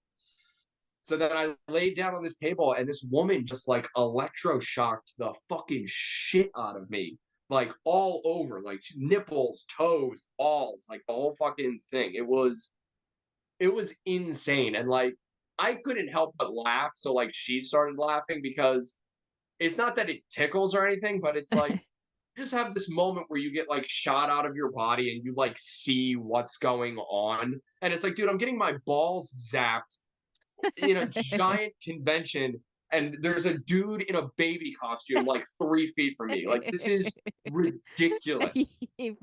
So then I laid down on this table and this woman just like electroshocked the fucking shit out of me. Like all over, like nipples, toes, balls, like the whole fucking thing. It was insane. And like I couldn't help but laugh. So like she started laughing because it's not that it tickles or anything, but it's like you just have this moment where you get like shot out of your body and you like see what's going on. And it's like, dude, I'm getting my balls zapped in a giant convention, and there's a dude in a baby costume like 3 feet from me. Like this is ridiculous. You-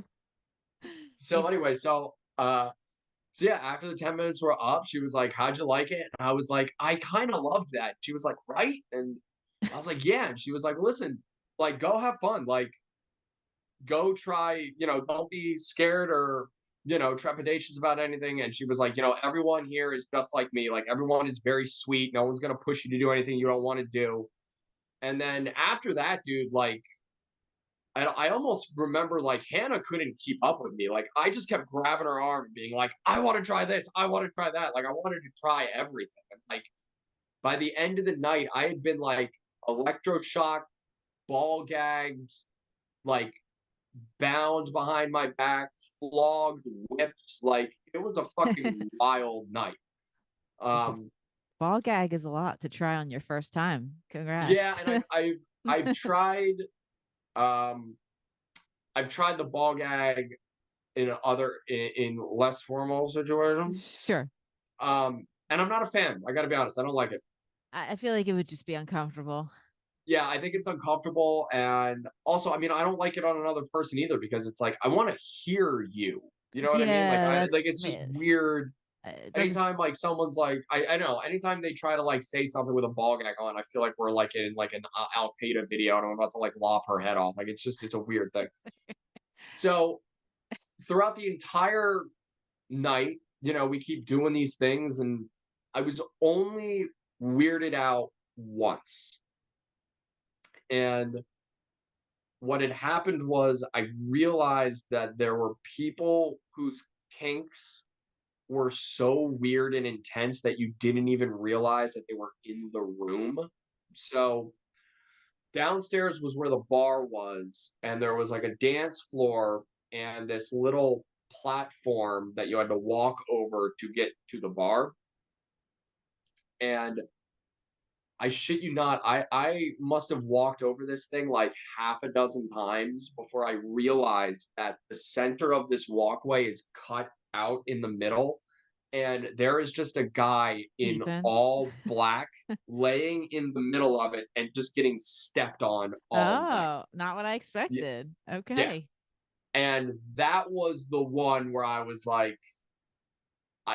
So anyway, so yeah, after the 10 minutes were up, she was like, "How'd you like it?" And I was like, "I kind of loved that." She was like, "Right?" And I was like, "Yeah." And she was like, "Listen, like, go have fun. Like, go try, don't be scared or, trepidatious about anything." And she was like, "Everyone here is just like me. Like, everyone is very sweet. No one's going to push you to do anything you don't want to do." And then after that, dude, like, I almost remember like Hannah couldn't keep up with me. Like I just kept grabbing her arm and being like, "I want to try this. I want to try that." Like I wanted to try everything. And like by the end of the night, I had been like electroshocked, ball gagged, like bound behind my back, flogged, whips. Like it was a fucking wild night. Um, Ball gag is a lot to try on your first time. yeah, Congrats. and I've tried um I've tried the ball gag in less formal situations. Sure. And I'm not a fan. I got to be honest. I don't like it. I feel like it would just be uncomfortable. Yeah, I think it's uncomfortable, and also, I mean, I don't like it on another person either because it's like I want to hear you. You know what I mean? Like Yeah, I like that's it's just weird. it doesn't. Anytime like someone's like, I know. Anytime they try to like say something with a ball gag on, I feel like we're like in like an Al Qaeda video, and I'm about to like lop her head off. Like it's a weird thing. So throughout the entire night, we keep doing these things, and I was only weirded out once. And what had happened was I realized that there were people whose kinks were so weird and intense that you didn't even realize that they were in the room. So downstairs was where the bar was, and there was like a dance floor and this little platform that you had to walk over to get to the bar. And I shit you not, I must have walked over this thing like half a dozen times before I realized that the center of this walkway is cut out in the middle, and there is just a guy in Ethan. all black laying in the middle of it and just getting stepped on all night. Oh, not what I Yeah, expected. yeah. Okay. And that was the one where I was like,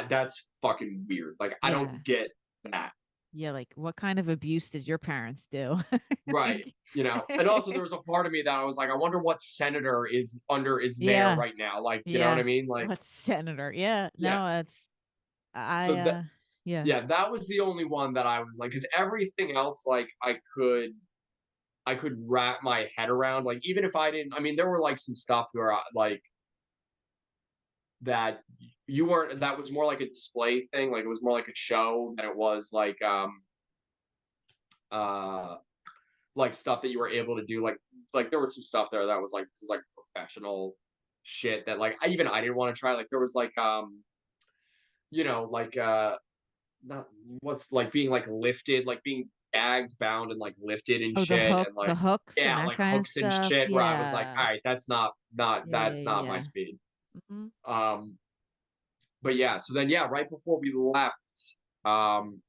"That's fucking weird. Like, I Yeah. don't get that." Yeah, like what kind of abuse did your parents do? Right. Like And also there was a part of me that I was like, I wonder what senator is there yeah, right now. Like, you know what I yeah. mean? Like, What senator? Yeah, yeah. no, it's I So that yeah. yeah, that was the only one that I was like, because everything else, like, I could wrap my head around. Like, even if I didn't, I mean, there were like some stuff where like that you weren't that was more like a display thing. Like it was more like a show than it was uh like stuff that you were able to do. Like there was some stuff there that was like this is like professional shit that like I didn't want to try. Like there was like like not what's like being like lifted, like being gagged, bound, and like lifted and Oh, shit, and the like hooks and yeah, that like kind of hooks and stuff. shit. Where I was like, all Yeah. right, Yeah, yeah, that's not my yeah. speed. Hmm. Um, but yeah, so then yeah, right before we left, um,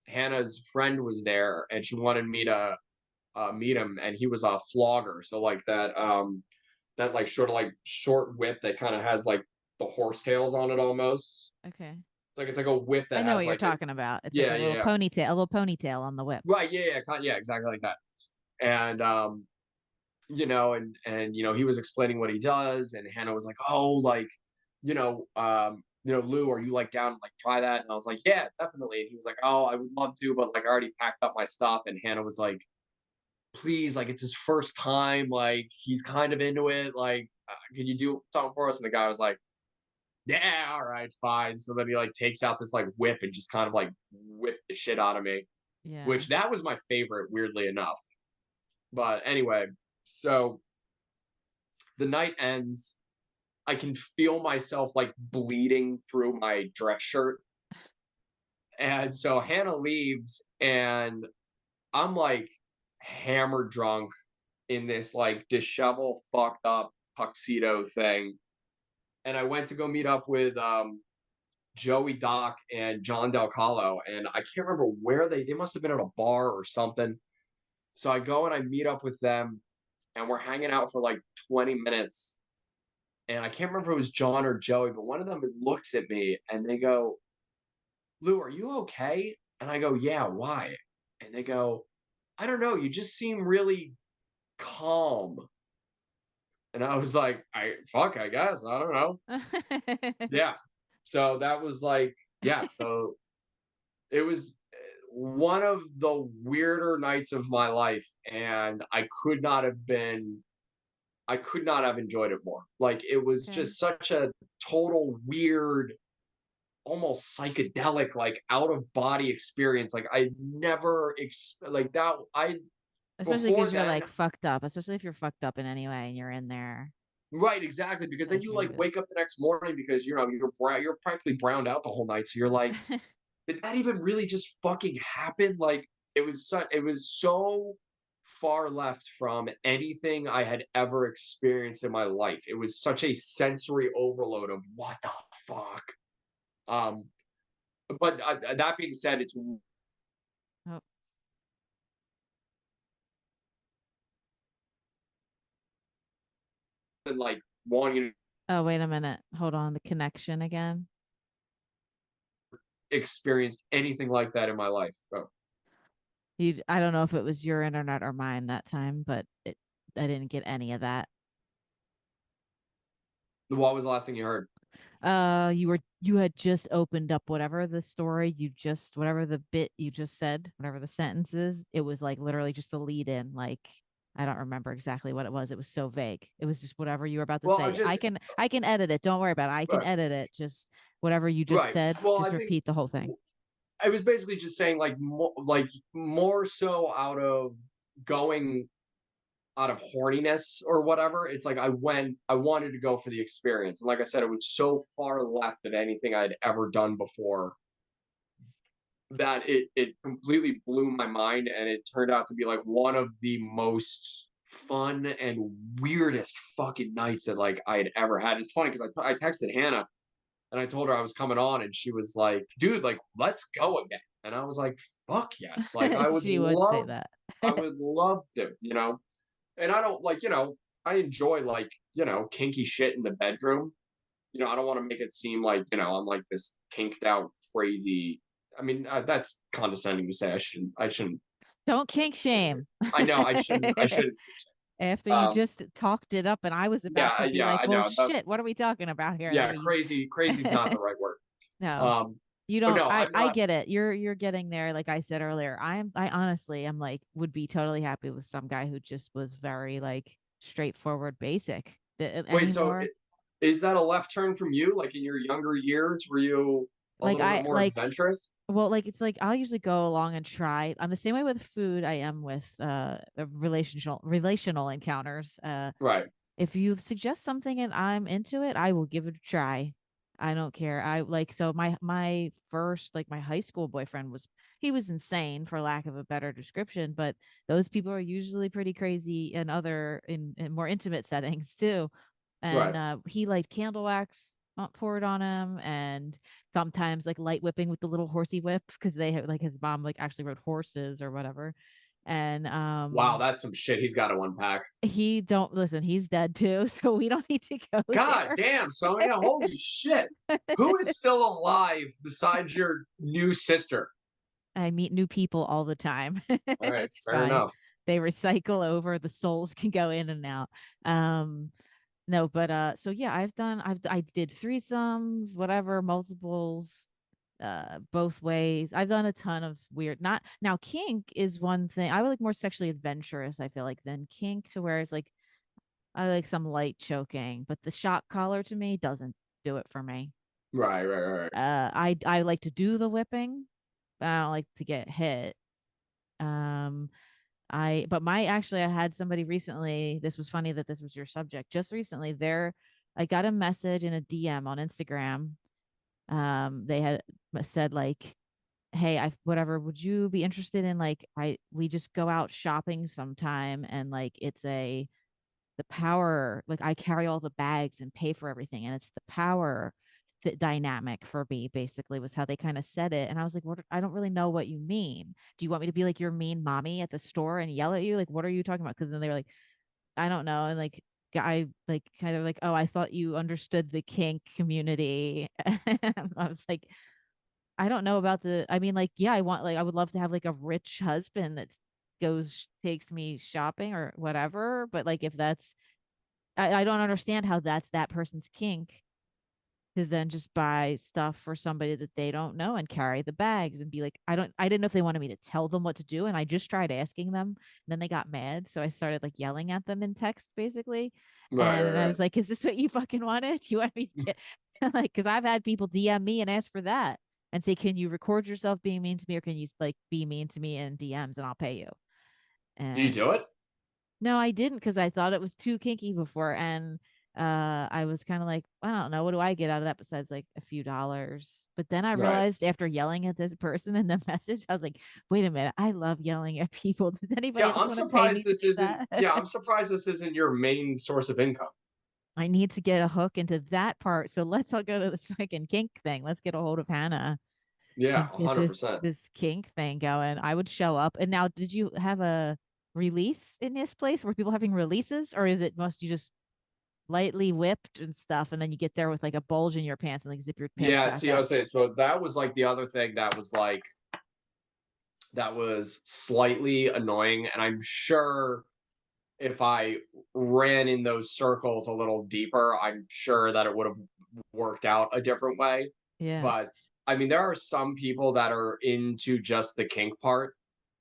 Hannah's friend was there, and she wanted me to meet him, and he was a flogger, so like that like sort of like short whip that kind of has like the horse tails on it almost. Okay. It's like a whip I that know has what you're like a talking about. It's like yeah, yeah, yeah. a little ponytail on the whip. Right, yeah, yeah, yeah, exactly like that. And he was explaining what he does, and Hannah was like, "Oh, like, Lou, are you like down to like try that?" And I was like, "Yeah, definitely." And he was like, "Oh, I would love to, but like I already packed up my stuff." And Hannah was like, "Please, like it's his first time, like he's kind of into it, like can you do something for us?" And the guy was like, "Yeah, all right, fine." So then he like takes out this like whip and just kind of like whipped the shit out of me, Yeah. which that was my favorite, weirdly enough. But anyway, so the night ends. I can feel myself like bleeding through my dress shirt. And so Hannah leaves, and I'm like hammered drunk in this like disheveled, fucked up tuxedo thing. And I went to go meet up with Joey Doc and John Del Calo. And I can't remember where they must have been at a bar or something. So I go and I meet up with them, and we're hanging out for like 20 minutes. And I can't remember if it was John or Joey, but one of them looks at me and they go, "Lou, are you okay?" And I go, "Yeah, why?" And they go, "I don't know. You just seem really calm." And I was like, I guess. I don't know. Yeah. So that was like, yeah. So it was one of the weirder nights of my life. And I could not have enjoyed it more. Like it was Okay. just such a total weird, almost psychedelic, like out of body experience. Like I never like that. I Especially before because you're then, like fucked up, especially if you're fucked up in any way and you're in there. right? Exactly, because then Like you you're like wake up the next morning because you're practically browned out the whole night. So you're like, did that even really just fucking happen? Like it was so far left from anything I had ever experienced in my life. It was such a sensory overload of what the fuck. Um, but that being said, it's Oh, like wanting oh, wait a minute. Hold on. The connection again. to experience anything like that in my life. Oh, I don't know if it was your internet or mine that time, but I didn't get any of that. what was the last thing you heard? You had just opened up whatever the story you just, whatever the bit you just said, whatever the sentence is. It was like literally just the lead in. Like, I don't remember exactly what it was. It was so vague. It was just whatever you were about to Well, I was say. just I can edit it. Don't worry about it. I can right, edit it. Just whatever you just right. said, Well, I just think repeat the whole thing. I was basically just saying like more so out of going out of horniness or whatever. It's like I wanted to go for the experience, and like I said, it was so far left of anything I'd ever done before that it completely blew my mind, and it turned out to be like one of the most fun and weirdest fucking nights that like I had ever had. It's funny because I texted Hannah and I told her I was coming on, and she was like, "Dude, like let's go again." And I was like, "Fuck yes!" Like She would say that. I would love to, And I don't like, I enjoy like, kinky shit in the bedroom. I don't want to make it seem like, I'm like this kinked out crazy. I mean, that's condescending to say. I shouldn't. Don't kink shame. I know I shouldn't. After you Um, just talked it up and I was about to be yeah, like, I well, know. shit, what are we talking about here? Yeah, Like, crazy is not the right word. no, Um, you but don't. no, I'm I not. get it. You're getting there. Like I said earlier, I honestly am like, would be totally happy with some guy who just was very like straightforward, basic. Wait, so Anymore. is that a left turn from you? Like in your younger years, were you a Like little bit I more like adventurous? well, like it's like I'll usually go along and try. I'm the same way with food I am with relational encounters. Right. If you suggest something and I'm into it, I will give it a try. I don't care. I like so my first like my high school boyfriend was he was insane for lack of a better description, but those people are usually pretty crazy in in more intimate settings too. And Right. he liked candle wax poured on him, and sometimes like light whipping with the little horsey whip because they have like his mom like actually rode horses or whatever. And Wow, that's some shit he's got to unpack. he don't listen, he's dead too, so we don't need to go God there. damn, Sonia, holy shit. Who is still alive besides your new sister? I meet new people all the time. All right, It's fair fine. enough. They recycle over, the souls can go in and out. Um no, but so yeah, I did threesomes, whatever, multiples, both ways. I've done a ton of weird not now kink is one thing. I would like more sexually adventurous, I feel like, than kink to where it's like I like some light choking, but the shock collar to me doesn't do it for me. Right, right, right. I like to do the whipping, but I don't like to get hit. Um, I but my actually I had somebody recently. This was funny that this was your subject. Just recently, there I got a message in a DM on Instagram. They had said like, "Hey, I whatever. Would you be interested in like I we just go out shopping sometime and like it's a the power like I carry all the bags and pay for everything and it's the power fit dynamic for me basically was how they kind of said it and I was like what I don't really know what you mean. Do you want me to be like your mean mommy at the store and yell at you like what are you talking about because then they were like I don't know and like I like kind of like oh I thought you understood the kink community. I was like I don't know about the I mean like yeah I want like I would love to have like a rich husband that goes takes me shopping or whatever but like if that's I don't understand how that's that person's kink to then just buy stuff for somebody that they don't know and carry the bags and be like, I didn't know if they wanted me to tell them what to do. And I just tried asking them. And then they got mad. So I started like yelling at them in text basically. Right, And right, I right. was like, is this what you fucking wanted? Do you want me to get like, cause I've had people DM me and ask for that and say, can you record yourself being mean to me or can you like be mean to me in DMs and I'll pay you? Do you And do it? no, I didn't because I thought it was too kinky before. And I was kind of like, I don't know, what do I get out of that besides like a few dollars? But then I Right. realized after yelling at this person in the message, I was like, wait a minute, I love yelling at people. Did Yeah, anybody else I'm want to pay me surprised to this do isn't that? yeah, I'm surprised this isn't your main source of income. I need to get a hook into that part. So let's all go to this fucking kink thing. Let's get a hold of Hannah Yeah, and get this 100%. this kink thing going. I would show up. And now, did you have a release in this place? Were people having releases, or is it must you just lightly whipped and stuff, and then you get there with like a bulge in your pants and like zip your pants Yeah, back see, I up. was saying, so that was like the other thing that was slightly annoying. And I'm sure if I ran in those circles a little deeper, I'm sure that it would have worked out a different way. Yeah. But I mean, there are some people that are into just the kink part,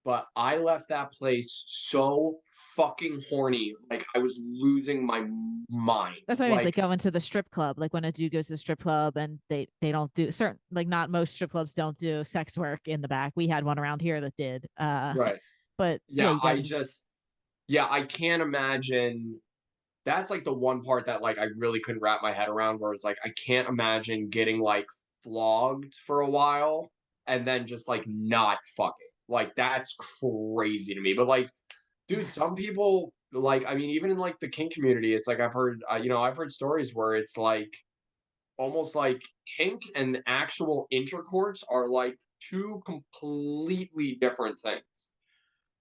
but I left that place so fucking horny. Like I was losing my mind. That's what I mean. It's like Like, going to the strip club. Like when a dude goes to the strip club and they don't do certain like not most strip clubs don't do sex work in the back. We had one around here that did. right. But yeah, Yeah, you gotta just I can't imagine. That's like the one part that like I really couldn't wrap my head around where it's like I can't imagine getting like flogged for a while and then just like not fucking. Like that's crazy to me. But like, dude, some people like I mean even in like the kink community, it's like I've heard I've heard stories where it's like almost like kink and actual intercourse are like two completely different things.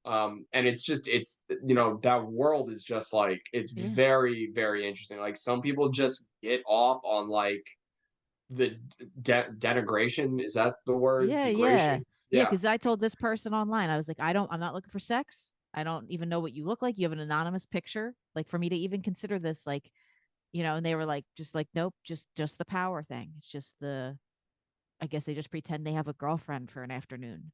And it's just it's that world is just like it's yeah. very very interesting. Like some people just get off on like the denigration, is that the word, Yeah, yeah. degradation? Yeah, Yeah, because I told this person online, I was like, I'm not looking for sex. I don't even know what you look like. You have an anonymous picture. Like for me to even consider this, like, and they were like, just like, nope, just the power thing. It's just I guess they just pretend they have a girlfriend for an afternoon.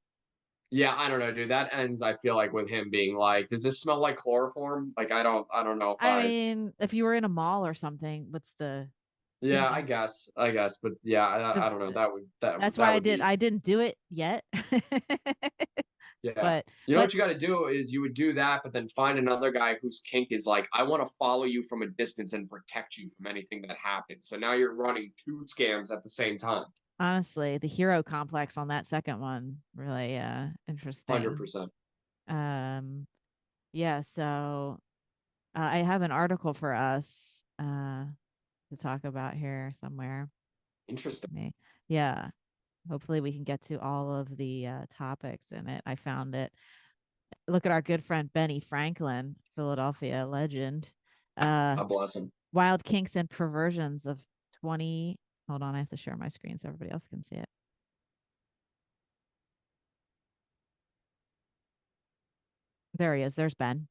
yeah, I don't know, dude, that ends, I feel like, with him being like, does this smell like chloroform? Like I don't know if I I mean, if you were in a mall or something, what's the, you yeah, know, I guess, but yeah, I because don't know, that would that's that why would be I didn't do it yet. Yeah. But You know but what you got to do is you would do that, but then find another guy whose kink is like, I want to follow you from a distance and protect you from anything that happens. So now you're running two scams at the same time. honestly, the hero complex on that second one really interesting. 100%. Um yeah, so I have an article for us to talk about here somewhere. Interesting. Me. Yeah. Hopefully we can get to all of the topics in it. I found it. Look at our good friend Benny Franklin, Philadelphia legend. Uh God bless him. Wild kinks and perversions of 20. Hold on, I have to share my screen so everybody else can see it. There he is. There's Ben.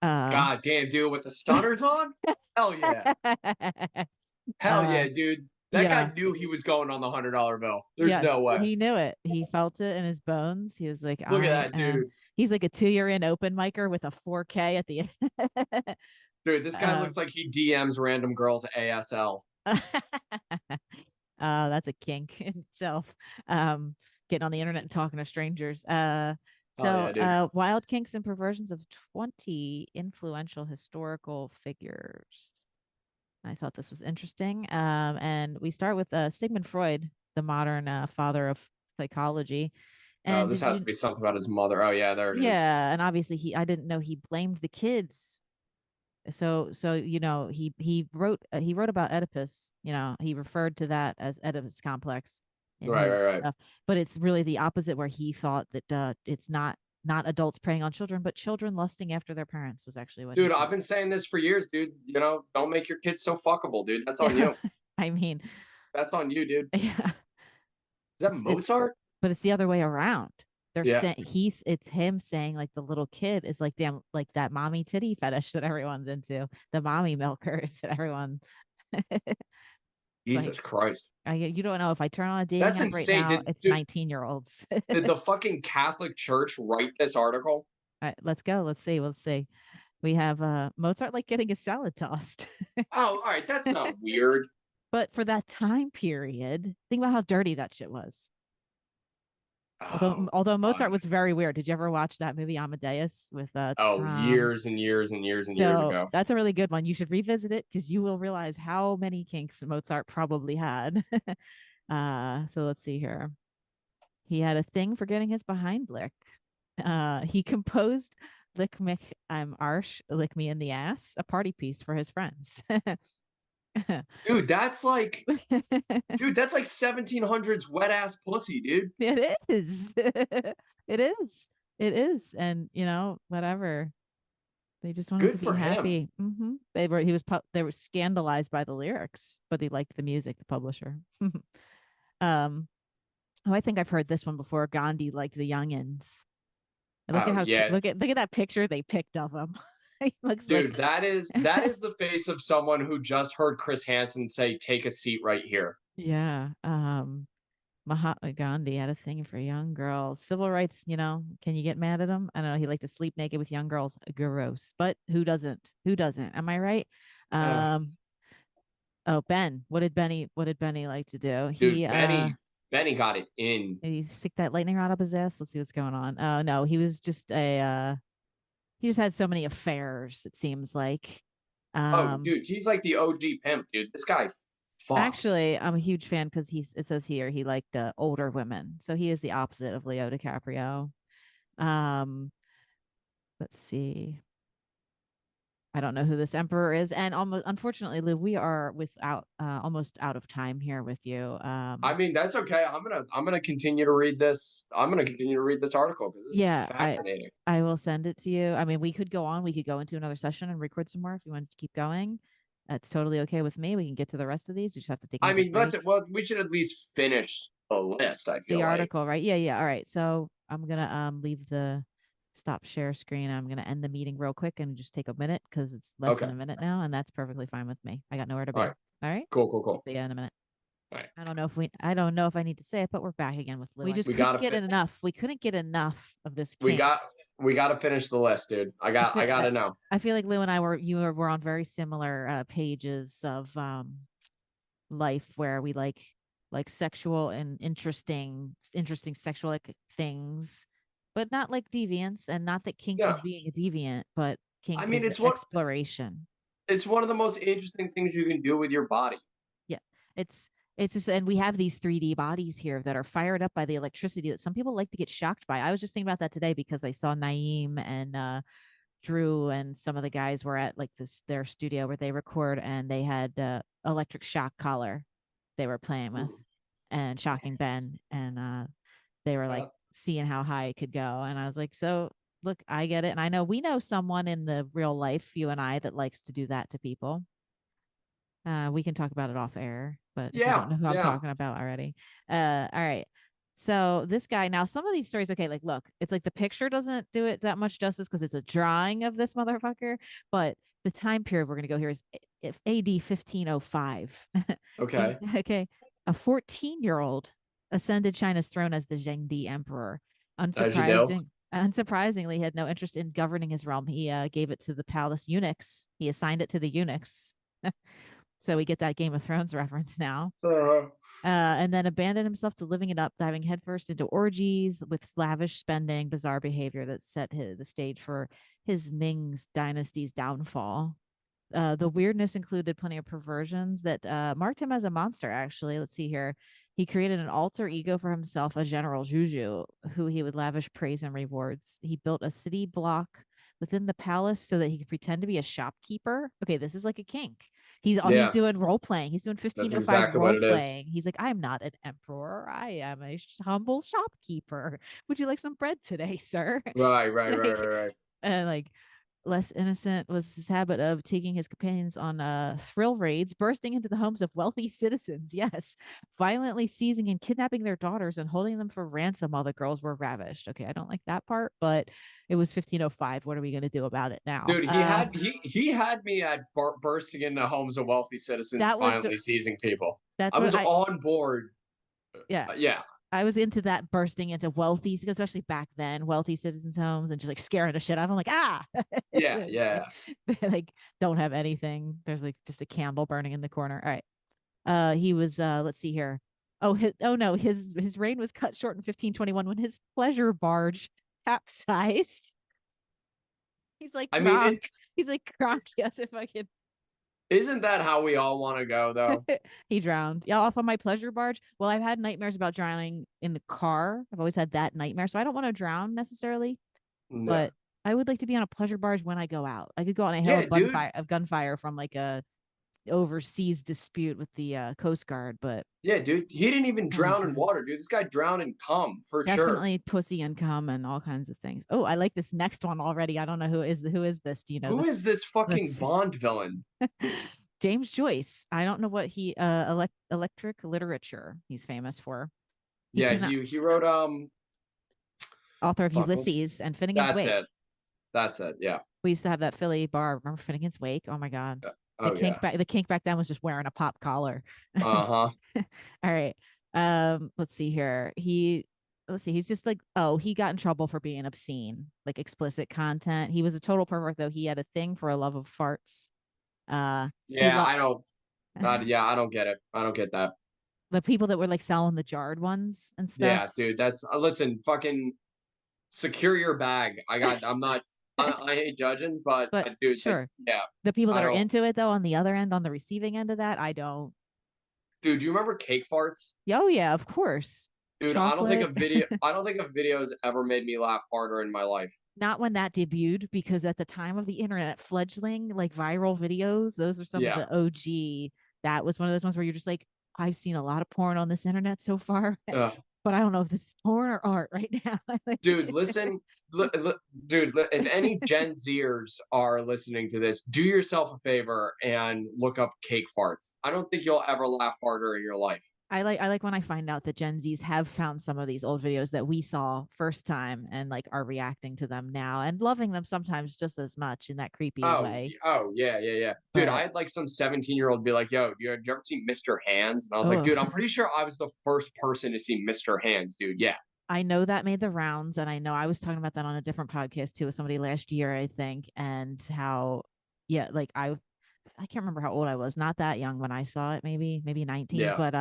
Uh God damn, dude, with the stunners on? Hell yeah. Hell uh yeah, dude. That guy yeah. knew he was going on the $100 bill. There's no Yes, way. he knew it. He felt it in his bones. He was like, Look at I that, am. dude. He's like a 2 year in open micer with a 4K at the end. Dude, this guy uh, looks like he DMs random girls ASL. that's a kink in itself. Getting on the internet and talking to strangers. Hell So yeah, dude. wild kinks and perversions of 20 influential historical figures. I thought this was interesting. And we start with Sigmund Freud, the modern father of psychology. Oh, And this did has you? to be something about his mother. Oh yeah, there it is. Yeah, and obviously I didn't know he blamed the kids. So he wrote about Oedipus. He referred to that as Oedipus complex in Right, right, his right. stuff, but it's really the opposite, where he thought that it's not adults preying on children, but children lusting after their parents was actually what he Dude, I've thought. been saying this for years, dude. Don't make your kids so fuckable, dude. That's on Yeah, you. I mean, That's on you, dude. Is yeah, that it's Mozart? but it's the other way around. They're Yeah. saying it's him saying like the little kid is like damn like that mommy titty fetish that everyone's into, the mommy milkers that everyone. It's like Jesus Christ. you don't know if I turn on a dating That's app right insane. now, Did it's dude, 19-year-olds. did the fucking Catholic Church write this article? All right, let's go. Let's see. Let's see. We have Mozart like getting his salad tossed. Oh, all right. That's not weird. But for that time period, think about how dirty that shit was. Although Oh, although God. Mozart was very weird. Did you ever watch that movie Amadeus with Oh, Tom? years and years and years and years So ago. that's a really good one. You should revisit it because you will realize how many kinks Mozart probably had. So let's see here. He had a thing for getting his behind licked. He composed "Lick Me, I'm Arsh, Lick Me in the Ass," a party piece for his friends. Dude, that's like 1700s wet ass pussy, dude. It is. It is. It is. And whatever. They just wanted to Good be for him. happy. They were scandalized by the lyrics, but they liked the music, the publisher. um, oh, I think I've heard this one before. Gandhi liked the youngins. And look at Oh, how yeah. look at that picture they picked of him. He looks like Dude, that is the face of someone who just heard Chris Hansen say, "Take a seat right here." yeah. Mahatma Gandhi had a thing for young girls. Civil rights, can you get mad at him? I don't know. He liked to sleep naked with young girls. Gross. But who doesn't? Who doesn't? Am I right? Uh, Um, oh, Ben. What did Benny like to do? dude, Benny got it in. He stick that lightning rod up his ass. Let's see what's going on. Oh no, he was just he just had so many affairs, it seems like. Oh, Um, dude, he's like the OG pimp, dude. This guy fucked. Actually, I'm a huge fan because it says here he liked older women. So he is the opposite of Leo DiCaprio. Um, let's see. I don't know who this emperor is, and almost unfortunately, Lou, we are without almost out of time here with you. I mean, that's okay. I'm gonna continue to read this. I'm gonna continue to read this article because this is Yeah, fascinating. I will send it to you. I mean, we could go on. We could go into another session and record some more if you wanted to keep going. That's totally okay with me. We can get to the rest of these. We just have to take I another mean, let's break. well, we should at least finish the list, I The feel like. article, right? Yeah, yeah. All right. So I'm gonna leave the stop share screen. I'm gonna end the meeting real quick and just take a minute because it's less than Okay. a minute now, and that's perfectly fine with me. I got nowhere to All be. right. All right. Cool, cool, cool. See you in a minute. All right. I don't know if I need to say it, but we're back again with Lou. We just We couldn't gotta get fit enough. We couldn't get enough of this we kink. got we gotta finish the list, dude. I I got feel I gotta know. I feel like Lou and I were on very similar pages of life where we like sexual and interesting sexual like things. but not like deviance, and not that kink Yeah. is being a deviant, but I kink mean, is exploration. it's one of the most interesting things you can do with your body. Yeah. It's it's just, and we have these 3D bodies here that are fired up by the electricity that some people like to get shocked by. I was just thinking about that today because I saw Naeem and Drew and some of the guys were at like this their studio where they record, and they had electric shock collar they were playing with Mm. and shocking Ben, and they were like Uh, seeing how high it could go, and I was like, so look, I get it, and I know we know someone in the real life, you and I, that likes to do that to people. We can talk about it off air, but if you don't yeah, know who I'm yeah. talking about already. All right. So this guy, now some of these stories, okay, like look, it's like the picture doesn't do it that much justice because it's a drawing of this motherfucker, but the time period we're gonna go here is if AD 1505. Okay. Okay. A 14-year-old ascended China's throne as the Zhengdi emperor. As you do. Unsurprisingly, he had no interest in governing his realm. He gave it to the palace eunuchs. He assigned it to the eunuchs. So we get that Game of Thrones reference now. Uh, And then abandoned himself to living it up, diving headfirst into orgies with lavish spending, bizarre behavior that set the stage for his Ming's dynasty's downfall. The weirdness included plenty of perversions that marked him as a monster, actually. Let's see here. He created an alter ego for himself, a general Juju, who he would lavish praise and rewards. He built a city block within the palace so that he could pretend to be a shopkeeper. Okay, this is like a kink. He's yeah, doing role playing. He's doing that's 1505 exactly what role it is. playing. He's like, I'm not an emperor. I am a humble shopkeeper. Would you like some bread today, sir? Right, right, right, Like, right, right. and like less innocent was his habit of taking his companions on thrill raids, bursting into the homes of wealthy citizens. Yes, violently seizing and kidnapping their daughters and holding them for ransom while the girls were ravished. Okay, I don't like that part, but it was 1505. What are we going to do about it now? Dude, he had me at bursting into homes of wealthy citizens and That was violently seizing people. that's I what was I on board. yeah. Yeah, I was into that, bursting into wealthy, especially back then, wealthy citizens' homes and just like scaring the shit out of them. Like, ah, yeah, they're just like, yeah. they like don't have anything. There's like just a candle burning in the corner. All right. He was let's see here. Oh no, his reign was cut short in 1521 when his pleasure barge capsized. He's like I mean, Kronk. He's like Kronk. Yes, if I could. isn't that how we all want to go, though? He drowned. Yeah, off on my pleasure barge. Well, I've had nightmares about drowning in the car. I've always had that nightmare, so I don't want to drown necessarily, Yeah, but I would like to be on a pleasure barge when I go out. I could go on a hail yeah, dude. of gunfire from like a overseas dispute with the Coast Guard, but Yeah, dude. He didn't even I want to drown in drown. water, dude. This guy drowned in cum for sure. Definitely pussy income and all kinds of things. Oh, I like this next one already. I don't know who is this? Do you know Who this? is this fucking Let's Bond villain? James Joyce. I don't know what he electric literature he's famous for. He Yeah, couldn't he wrote author of fuck what's Ulysses and Finnegan's that's Wake. it. That's it. Yeah. We used to have that Philly bar. Remember Finnegan's Wake? Oh my god. Oh yeah. The kink back then was just wearing a pop collar. Uh-huh. All right. Let's see here. Let's see, he's just like, oh, he got in trouble for being obscene, like explicit content. He was a total pervert though. He had a thing for a love of farts. He Yeah, loved I don't yeah, I don't get it. I don't get that. the people that were like selling the jarred ones and Yeah, stuff. dude, that's listen, fucking secure your bag. I'm not I hate judging, but But dude, sure, yeah, the people I that are don't. into it though, on the other end, on the receiving end of that, I don't. Dude, do you remember cake farts? Oh yeah, of course. Dude, Chocolate. I don't think a video's ever made me laugh harder in my life. Not when that debuted, because at the time of the internet, fledgling like viral videos, those are some of Yeah. the OG. That was one of those ones where you're just like, I've seen a lot of porn on this internet so far, Ugh. but I don't know if this is porn or art right now. Dude, listen, dude, if any Gen Zers are listening to this, do yourself a favor and look up cake farts. I don't think you'll ever laugh harder in your life. I like when I find out that Gen Zs have found some of these old videos that we saw first time and like are reacting to them now and loving them sometimes just as much in that creepy way. Oh, yeah, yeah, yeah. Dude, I But had like some 17-year-old be like, yo, did you ever see Mr. Hands? And I was like, dude, oh, I'm pretty sure I was the first person to see Mr. Hands, dude. Yeah. I know that made the rounds, and I know I was talking about that on a different podcast too with somebody last year, I think, and how, yeah, like I can't remember how old I was, not that young when I saw it, maybe 19, Yeah. but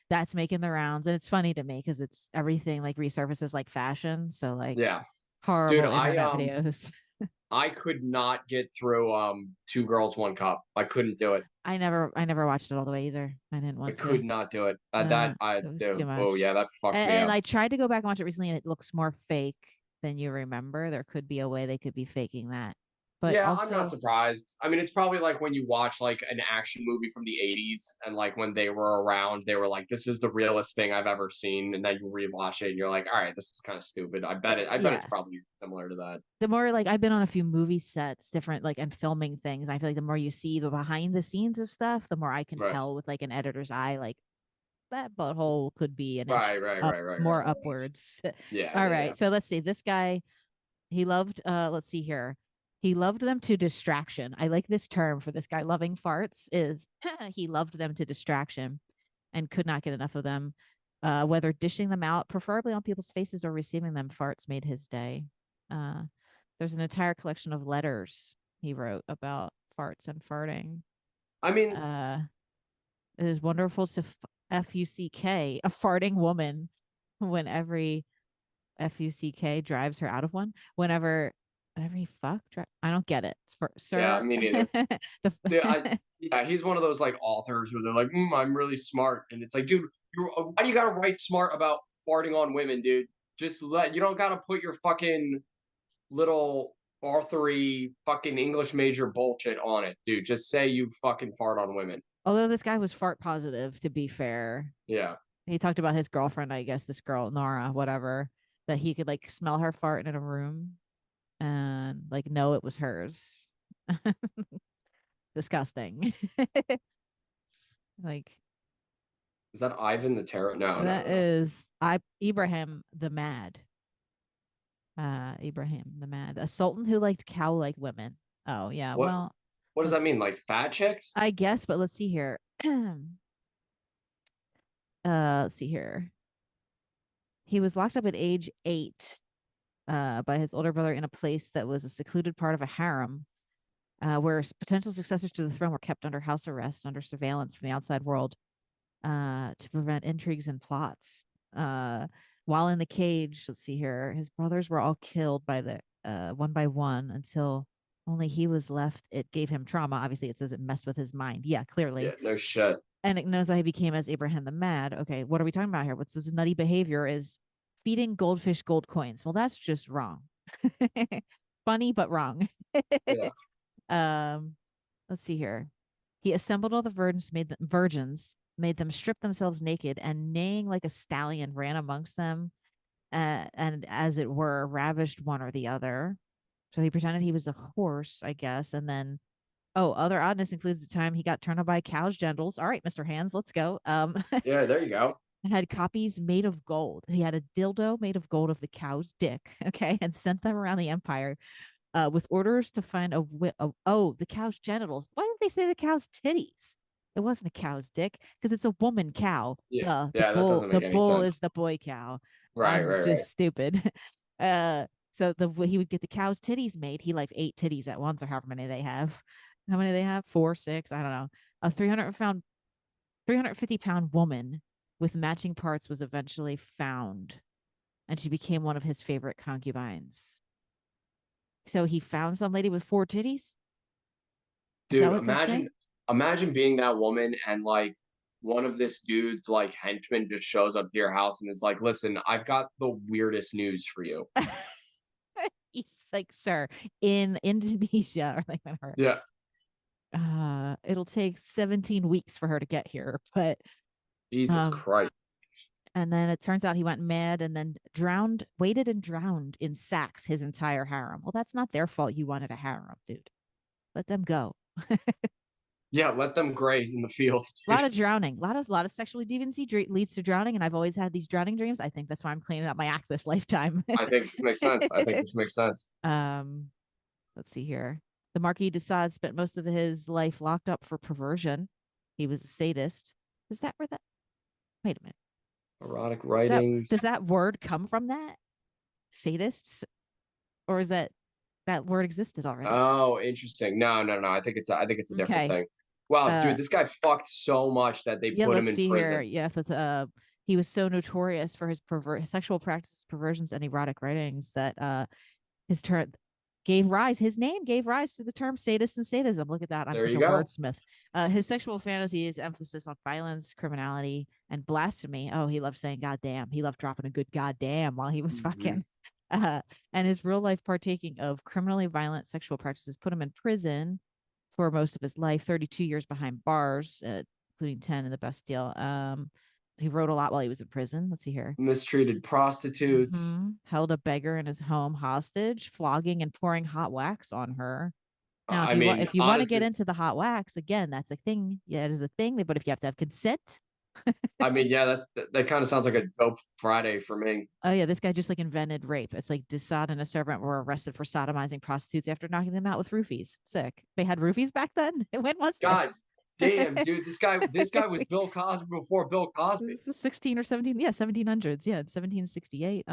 That's making the rounds. And it's funny to me because it's everything like resurfaces like fashion. So like Yeah, dude, horrible internet videos. I could not get through Two Girls One Cup. I couldn't do it. I never watched it all the way either. I didn't I want to. could not do it. No, That I it was too do. Oh much. yeah, that fucked me And up. I tried to go back and watch it recently, and it looks more fake than you remember. There could be a way they could be faking that. But Yeah, I'm not also, surprised. I mean, it's probably like when you watch like an action movie from the 80s and like when they were around, they were like, this is the realest thing I've ever seen. And then you rewatch it and you're like, all right, this is kind of stupid. I bet it's yeah. probably similar to that. The more like I've been on a few movie sets, different like and filming things. I feel like the more you see the behind the scenes of stuff, the more I can Right. tell with like an editor's eye, like that butthole could be an inch Right, right, up, right, right, right, more right. upwards. Yeah, All yeah, right. yeah. So let's see. This guy, he loved, let's see here. He loved them to distraction. I like this term for this guy loving farts is he loved them to distraction and could not get enough of them. Whether dishing them out, preferably on people's faces, or receiving them, farts made his day. Uh, there's an entire collection of letters he wrote about farts and farting. I mean, Uh, it is wonderful to fuck a farting woman when every fuck drives her out of one. Whenever he fuck, I don't get it, for, yeah, sir. me neither. Dude, yeah, he's one of those like authors where they're like, I'm really smart, and it's like, dude, why do you gotta write smart about farting on women, dude? Just let you don't gotta put your fucking little authory fucking English major bullshit on it, dude. Just say you fucking fart on women. Although this guy was fart positive, to be fair, Yeah, he talked about his girlfriend. I guess this girl Nora, whatever, that he could like smell her fart in a room and like know it was hers. Disgusting. Like is that Ivan the Terror? No, no, that no, no. is I Ibrahim the Mad. Ibrahim the Mad, a sultan who liked cow-like women. Oh yeah, What well, what does that mean? let's Like fat chicks? I guess, but let's see here. Let's see here. He was locked up at age 8 by his older brother in a place that was a secluded part of a harem, where potential successors to the throne were kept under house arrest, under surveillance from the outside world, to prevent intrigues and plots. Uh, while in the cage, let's see here, his brothers were all killed by the one by one until only he was left. It gave him trauma. Obviously, it says it messed with his mind. Yeah, Yeah, clearly. no shit. And it knows why he became as Abraham the Mad. Okay, what are we talking about here? What's this nutty behavior? Is feeding goldfish gold coins. Well, that's just wrong. Funny, but wrong. Yeah, um, let's see here. He assembled all the virgins, made them strip themselves naked, and neighing like a stallion ran amongst them, and as it were, ravished one or the other. So he pretended he was a horse, I guess, and then other oddness includes the time he got turned on by cows' genitals. All right, Mr. Hands, let's go. yeah. There you go. Had copies made of gold. He had a dildo made of gold of the cow's dick, okay, and sent them around the empire with orders to find the cow's genitals. Why didn't they say the cow's titties? It wasn't a cow's dick because it's a woman cow. Yeah, Duh. The yeah. That bull. doesn't The make any bull is sense. the boy cow. Right, I'm right, right. just stupid. So he would get the cow's titties made. He like ate titties at once, or however many they have. How many they have? 4, 6. I don't know. A 350-pound woman with matching parts was eventually found, and she became one of his favorite concubines. So he found some lady with 4 titties. Is that Dude, what they're saying? imagine being that woman and like one of this dude's like henchmen just shows up to your house and is like, listen, I've got the weirdest news for you. He's like, sir, in Indonesia, or like whatever. Yeah. It'll take 17 weeks for her to get here, but Jesus um, Christ. and then it turns out he went mad and then drowned, waited and drowned in sacks his entire harem. Well, that's not their fault. You wanted a harem, dude. Let them go. Yeah, let them graze in the fields, A lot dude. of drowning, a lot of sexual deviancy leads to drowning, and I've always had these drowning dreams. I think that's why I'm cleaning up my act this lifetime. I think this makes sense. I think this makes sense. um, let's see here. The Marquis de Sade spent most of his life locked up for perversion. He was a sadist. Is that where that? Wait a minute. Erotic That writings. does that word come from that sadists, or is that word existed already? Oh, interesting. No, no, no. I think it's a different Okay, thing. Wow, Uh, dude, this guy fucked so much that they yeah, put him let's in see here. prison. Yeah, that's, he was so notorious for his sexual practices, perversions, and erotic writings that his term his name gave rise to the term sadist and sadism. Look at that. I'm There such you a go. wordsmith. His sexual fantasies emphasis on violence, criminality, and blasphemy. Oh, he loved saying goddamn. He loved dropping a good goddamn while he was Mhm. fucking. Uh, and his real life partaking of criminally violent sexual practices put him in prison for most of his life, 32 years behind bars, including 10 in the Bastille. He wrote a lot while he was in prison. Let's see here. Mistreated prostitutes. Held a beggar in his home hostage, flogging and pouring hot wax on her. Now, I mean, if you want to get honestly, into the hot wax, again, that's a thing. Yeah, it is a thing. But if you have to have consent, I mean, yeah, that kind of sounds like a dope Friday for me. oh yeah, this guy just like invented rape. It's like Desaad and a servant were arrested for sodomizing prostitutes after knocking them out with roofies. Sick. They had roofies back then. When was God this? damn, dude, this guy was Bill Cosby before Bill Cosby. 16 or 17, yeah, 1700s, yeah, 1768.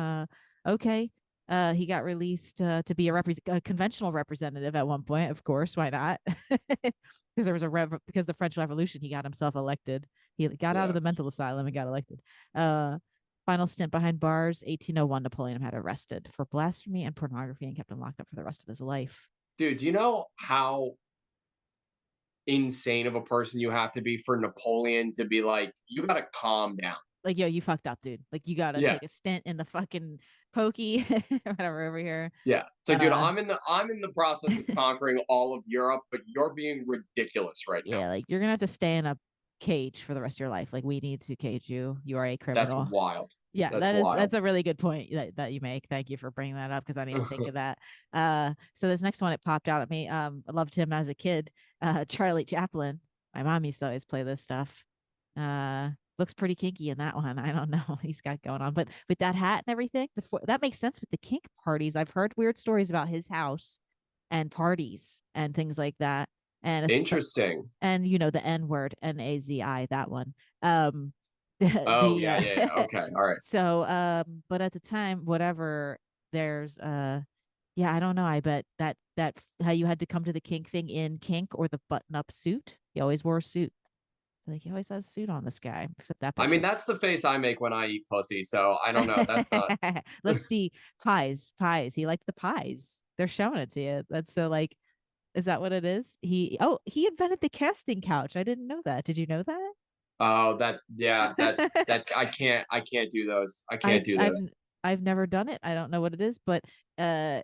Okay. He got released to be a conventional representative at one point, of course. Why not? Because there was because the French Revolution, he got himself elected. He got out of Yeah, the mental asylum and got elected. uh Final stint behind bars, 1801. Napoleon had arrested for blasphemy and pornography and kept him locked up for the rest of his life. dude, do you know how insane of a person you have to be for Napoleon to be like, you gotta calm down? Like, yo, you fucked up, dude. Like, you gotta Yeah, take a stint in the fucking pokey whatever over here. yeah. It's like, dude, uh I'm in the process of conquering all of Europe, but you're being ridiculous right now. Yeah, like you're gonna have to stay in a cage for the rest of your life. Like, we need to cage you. You are a That's criminal. wild. Yeah, That's that's wild. a really good point that you make. Thank you for bringing that up because I didn't even think of that. So this next one, it popped out at me. I loved him as a kid. Charlie Chaplin. My mom used to always play this stuff. Uh, Looks pretty kinky in that one. I don't know what he's got going on, but with that hat and everything, that makes sense with the kink parties. I've heard weird stories about his house and parties and things like that. And Interesting. the N word, Nazi, that one. Um, Oh the yeah, yeah, yeah. Okay, all right. so but at the time, whatever, there's yeah, I don't know. I bet that how you had to come to the kink thing in kink or the button up suit. He always wore a suit. Like, he always has a suit on, this guy, except that I mean, picture. that's the face I make when I eat pussy, so I don't know. That's not. Let's see. Pies. He liked the pies. They're showing it to you. That's so like, is that what it is? He invented the casting couch. I didn't know that. Did you know that? Oh, yeah, that I can't do those. I I can't do I've those. I've never done it. I don't know what it is, but I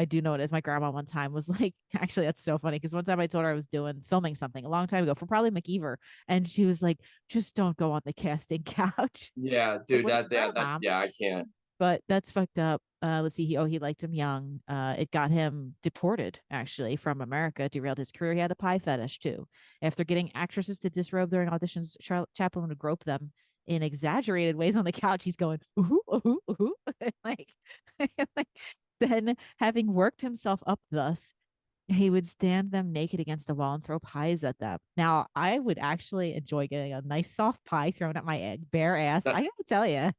do know what it is. My grandma one time was like, actually, that's so funny because one time I told her I was doing filming something a long time ago for probably McKeever, and she was like, just don't go on the casting couch. Yeah, Like, dude, what do that you yeah, know, that mom? yeah, I can't. But that's fucked up. Let's see. He liked him young. It got him deported actually from America. Derailed his career. He had a pie fetish too. After getting actresses to disrobe during auditions, Chaplin would grope them in exaggerated ways on the couch. He's going ooh ooh ooh, like, like then having worked himself up thus. He would stand them naked against a wall and throw pies at them. Now, I would actually enjoy getting a nice soft pie thrown at my bare ass. That I gotta tell you,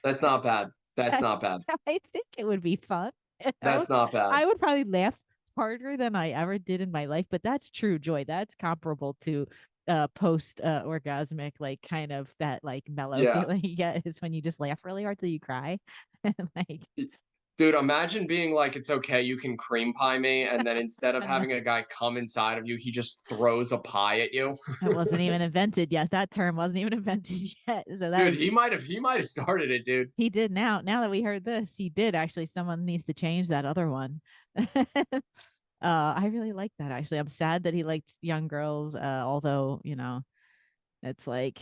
that's not bad. That's not bad. I think it would be fun. I would, That's not bad. I would probably laugh harder than I ever did in my life, but that's true joy. That's comparable to post orgasmic, like, kind of that like mellow Yeah. feeling you get is when you just laugh really hard till you cry. Like, Dude, imagine being like, it's okay, you can cream pie me, and then instead of having a guy come inside of you, he just throws a pie at you. it wasn't even invented yet. That term wasn't even invented yet. So that Dude, he was might have he might have started it, dude. he did. Now that we heard this, he did actually. Someone needs to change that other one. I really like that actually. I'm sad that he liked young girls. Although, it's like,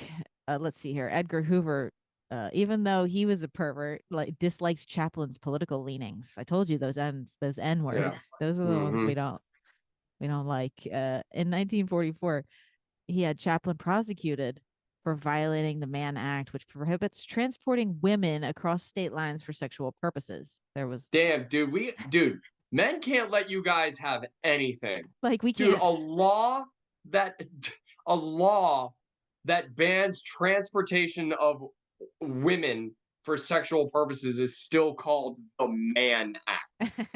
let's see here. Edgar Hoover, even though he was a pervert, like, disliked Chaplin's political leanings. I told you those N Yeah. words. Those are the ones Hmm. we don't like. In 1944, he had Chaplin prosecuted for violating the Mann Act, which prohibits transporting women across state lines for sexual purposes. There was Damn, dude, men can't let you guys have anything. like, we Dude, can't. that a law that bans transportation of women for sexual purposes is still called the Mann Act.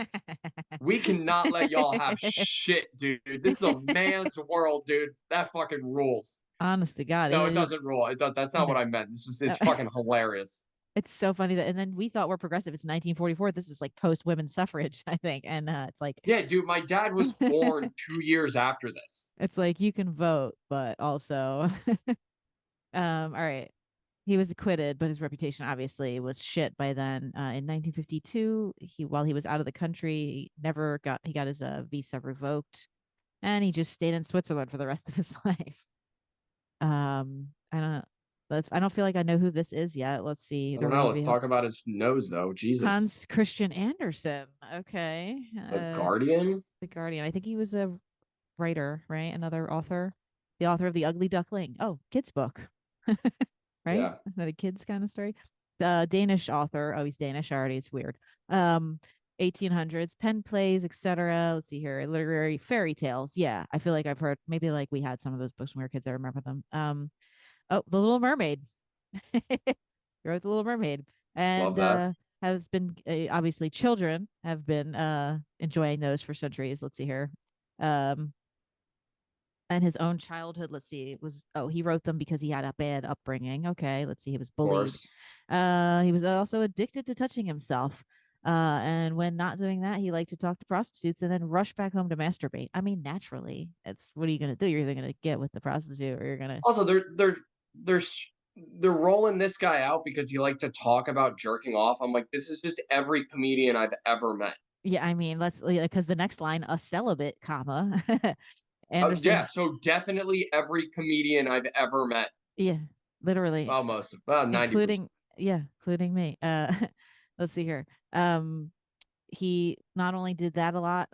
We cannot let y'all have shit, dude. This is a man's world, dude. That fucking rules. Honest to God, No, it doesn't rule. It does. That's not no. what I meant. It's fucking hilarious. It's so funny that, and then we thought we're progressive. It's 1944. This is like post women's suffrage, I think, and it's like, Yeah, dude. My dad was born 2 years after this. it's like you can vote, but also, all right. He was acquitted, but his reputation obviously was shit by then. In 1952, while he was out of the country, he got his visa revoked, and he just stayed in Switzerland for the rest of his life. I don't. I don't feel like I know who this is yet. Let's see. I The don't know. real Let's talk about his nose, though. Jesus. Hans Christian Andersen. Okay. The Guardian. The Guardian. I think he was a writer, right? Another author. The author of The Ugly Duckling. Oh, kids book. Right? Yeah. Is that a kids kind of story? The Danish author. Oh, he's Danish already. It's weird. Um, 1800s, pen plays, etc. Let's see here. Literary fairy tales. Yeah, I feel like I've heard maybe like we had some of those books when we were kids. I remember them. Oh, The Little Mermaid. He wrote The Little Mermaid. Love And that. has been obviously children have been enjoying those for centuries. Let's see here. Um, and his own childhood, let's see, it was he wrote them because he had a bad upbringing. Okay, let's see, he was Of bullied. course. He was also addicted to touching himself. And when not doing that, he liked to talk to prostitutes and then rush back home to masturbate. I mean, naturally, it's what are you gonna do? You're either gonna get with the prostitute or you're gonna. Also, they're they're rolling this guy out because he liked to talk about jerking off. I'm like, this is just every comedian I've ever met. Yeah, I mean, let's because the next line, a celibate, comma Yeah, Anderson. so definitely every comedian I've ever met. Yeah, literally, Almost about 90%. including yeah, including me. Let's see here. Um, he not only did that a lot,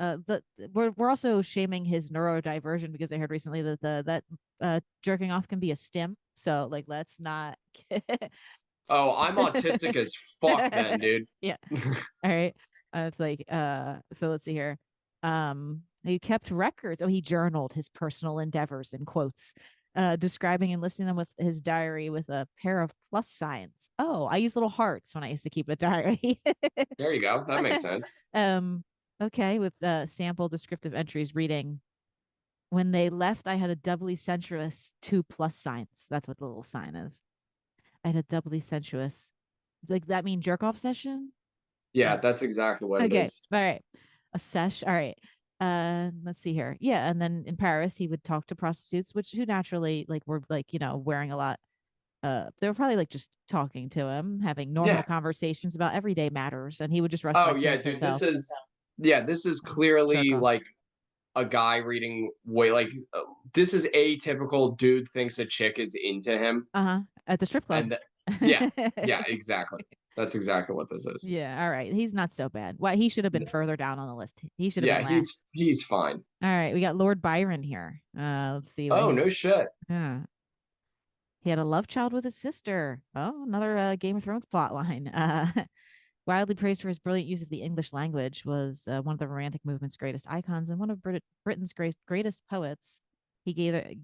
we're also shaming his neurodiversion because I heard recently that jerking off can be a stim. So like, let's not. Oh, I'm autistic as fuck then, dude. Yeah. All right. It's like so let's see here. He kept records. Oh, he journaled his personal endeavors in quotes, describing and listing them with his diary with a pair of plus signs. Oh, I use little hearts when I used to keep a diary. There you go. That makes sense. um, okay, with sample descriptive entries reading. When they left, I had a doubly sensuous two plus signs. That's what the little sign is. I had a doubly sensuous. It's like that mean jerk off session? Yeah, Uh, that's exactly what it okay. is. All right. A sesh. All right. Let's see here. Yeah, and then in Paris, he would talk to prostitutes, which who naturally like were like wearing a lot. They were probably like just talking to him, having normal Yeah. conversations about everyday matters, and he would just rush Oh back to yeah, his dude. hotel. This is Jerk clearly off. like a guy reading way like this is atypical dude thinks a chick is into him Uh-huh. At the strip club. and yeah, yeah, exactly. That's exactly what this is. Yeah, all right. He's not so bad. Why he should have been further down on the list. He should have been Yeah, last. he's fine. All right, we got Lord Byron here. Let's see what Oh, his no shit. he had a love child with his sister. Oh, another Game of Thrones plot line. Widely praised for his brilliant use of the English language, was one of the Romantic movement's greatest icons and one of Britain's greatest poets. He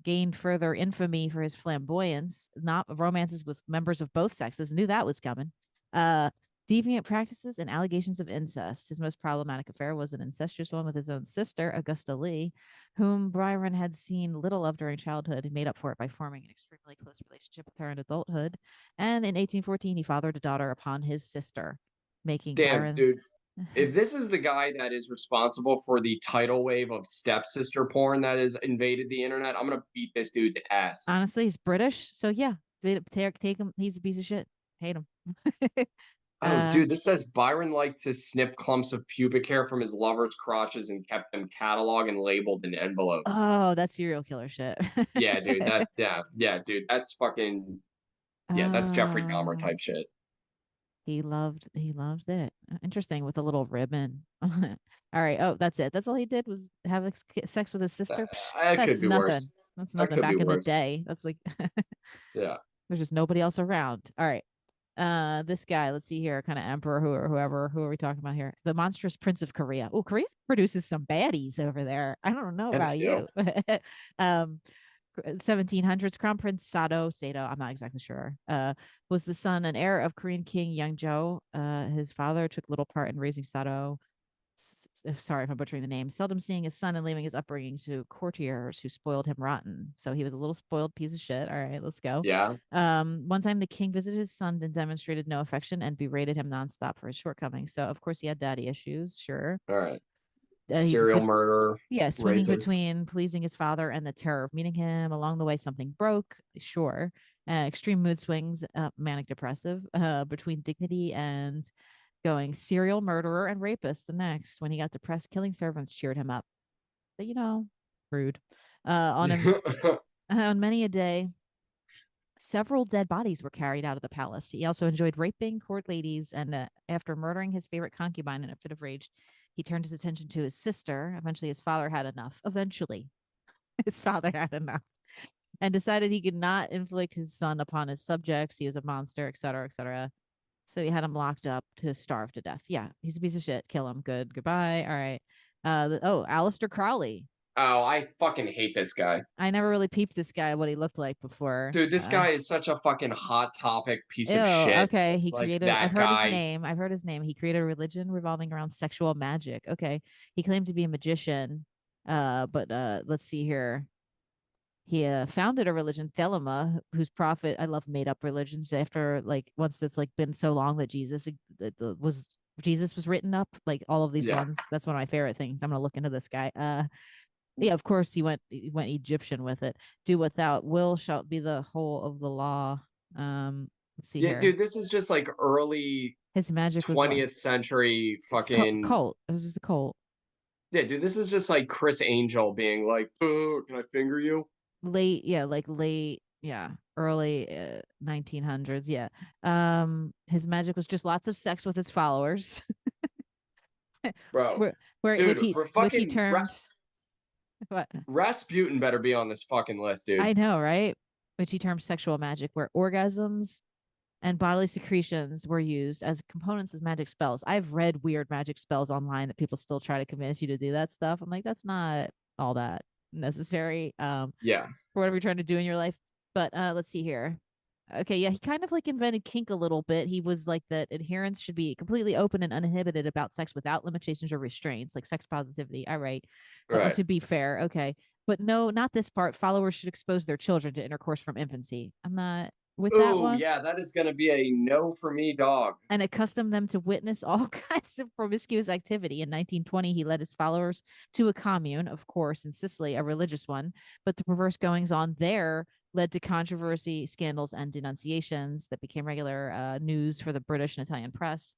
gained further infamy for his flamboyance, not romances with members of both sexes. Knew that was coming. Uh, Deviant practices and allegations of incest. His most problematic affair was an incestuous one with his own sister, Augusta Lee, whom Byron had seen little of during childhood. He made up for it by forming an extremely close relationship with her in adulthood. And in 1814, he fathered a daughter upon his sister, making Damn, Byron. dude. If this is the guy that is responsible for the tidal wave of stepsister porn that has invaded the internet, I'm gonna beat this dude's ass. Honestly, he's British, so yeah, take him. He's a piece of shit. Hate him. Oh, uh, dude, this says Byron liked to snip clumps of pubic hair from his lover's crotches and kept them cataloged and labeled in envelopes. oh, that's serial killer shit. Yeah, dude, yeah, dude, that's fucking yeah, that's Jeffrey Dahmer uh, type shit. he loved it. Interesting with a little ribbon. All right. Oh, that's it. That's all he did was have sex with his sister. Psh, It could that's be nothing. worse. That's That nothing could be back in the worse. day. That's like Yeah. there's just nobody else around. All right. This guy, let's see here, kind of emperor who are we talking about here? The monstrous prince of Korea. Oh, Korea produces some baddies over there. I don't know And about you. um 1700s crown prince Sado, I'm not exactly sure, was the son and heir of Korean king Youngjo. His father took little part in raising Sado. sorry if I'm butchering the name, seldom seeing his son and leaving his upbringing to courtiers who spoiled him rotten. So he was a little spoiled piece of shit. All right, let's go. Yeah. One time the king visited his son and demonstrated no affection and berated him nonstop for his shortcomings. So of course he had daddy issues, sure. All right. He Serial murderer, yeah, swinging rapist. between pleasing his father and the terror of meeting him. Along the way, something broke, sure. Extreme mood swings, manic depressive, between dignity and going serial murderer and rapist the next. When he got depressed, killing servants cheered him up. But, rude. On many a day, several dead bodies were carried out of the palace. He also enjoyed raping court ladies, and after murdering his favorite concubine in a fit of rage, he turned his attention to his sister. Eventually, his father had enough. Eventually, his father had enough and decided he could not inflict his son upon his subjects. He was a monster, etc., etc. So he had him locked up to starve to death. Yeah, he's a piece of shit. Kill him. Good. Goodbye. All right. Aleister Crowley. Oh, I fucking hate this guy. I never really peeped this guy what he looked like before. Dude, this guy is such a fucking hot topic piece Ew. of shit. Okay. He Like created. I've that heard his guy. name. I've heard his name. He created a religion revolving around sexual magic. Okay. He claimed to be a magician. But let's see here. He founded a religion, Thelema, whose prophet. I love made up religions. After like once it's like been so long that Jesus was written up. Like all of these Yeah. ones. That's one of my favorite things. I'm gonna look into this guy. Yeah, of course he went Egyptian with it. Do without will shall be the whole of the law. Let's see Yeah, here. dude, this is just like early His magic was like 20th century it's fucking. cult. It was just a cult. Yeah, dude, this is just like Chris Angel being like, can I finger you? Late, yeah, like late, yeah, early 1900s. Yeah. His magic was just lots of sex with his followers, Bro, where which dude, he for which he fucking termed what Rasputin better be on this fucking list, dude. I know, right? Which he termed sexual magic, where orgasms and bodily secretions were used as components of magic spells. I've read weird magic spells online that people still try to convince you to do that stuff. I'm like, that's not all that necessary Yeah. for whatever you're trying to do in your life. But let's see here. Okay, yeah, he kind of like invented kink a little bit. He was like that adherents should be completely open and uninhibited about sex without limitations or restraints, like sex positivity. All right. Right. To be fair, okay. But no, not this part. Followers should expose their children to intercourse from infancy. I'm not with that Oh, one. yeah, that is going to be a no for me, dog. And accustom them to witness all kinds of promiscuous activity. In 1920, he led his followers to a commune, of course, in Sicily, a religious one, but the perverse goings on there led to controversy, scandals, and denunciations that became regular news for the British and Italian press.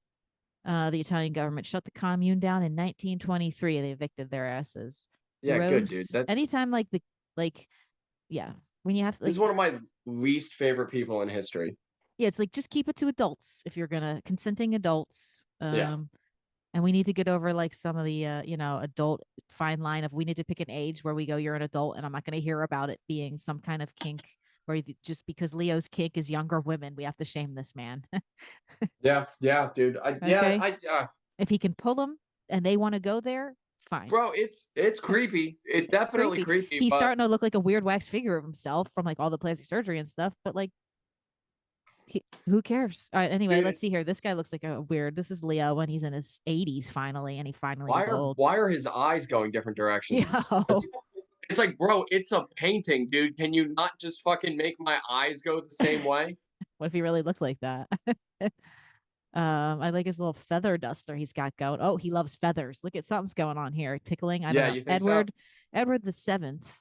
The Italian government shut the commune down in 1923 and they evicted their asses. Yeah, good, dude. Gross. That Anytime like, yeah, when you have This like, is one of my least favorite people in history. yeah, it's like just keep it to adults if you're gonna consenting adults. Yeah. And we need to get over like some of the adult fine line of we need to pick an age where we go you're an adult and I'm not going to hear about it being some kind of kink where just because Leo's kink is younger women we have to shame this man. Yeah, yeah, dude. Okay, if he can pull them and they want to go there, fine. Bro, it's creepy. It's It's definitely creepy. creepy, He's but starting to look like a weird wax figure of himself from like all the plastic surgery and stuff, but like who cares? All right, anyway, let's dude, see here. This guy looks like a weird. This is Leo when he's in his 80s finally, and he finally why is are old. why are his eyes going different directions? Yo, It's like, bro, it's a painting, dude. Can you not just fucking make my eyes go the same way? what if he really looked like that? I like his little feather duster he's got going. Oh, he loves feathers. Look at something's going on here. Tickling. I don't Yeah, know. you think so? Edward the Seventh,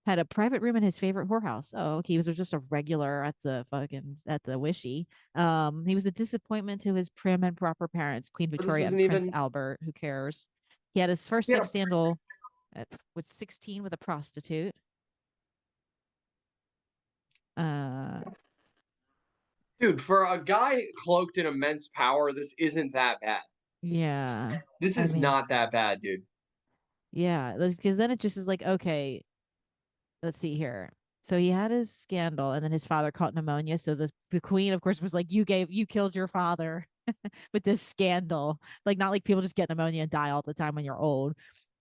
had a private room in his favorite whorehouse. Oh, okay. He was just a regular at the Wishy. He was a disappointment to his prim and proper parents, Queen But this Victoria and isn't Prince even. Albert. Who cares? He had his first Yeah, sex scandal with 16 with a prostitute. Uh, dude, for a guy cloaked in immense power, this isn't that bad. yeah. This I is mean, not that bad, dude. yeah, because then it just is like, okay, let's see here. So he had his scandal, and then his father caught pneumonia. So the queen, of course, was like, you killed your father with this scandal." Like not like people just get pneumonia and die all the time when you're old.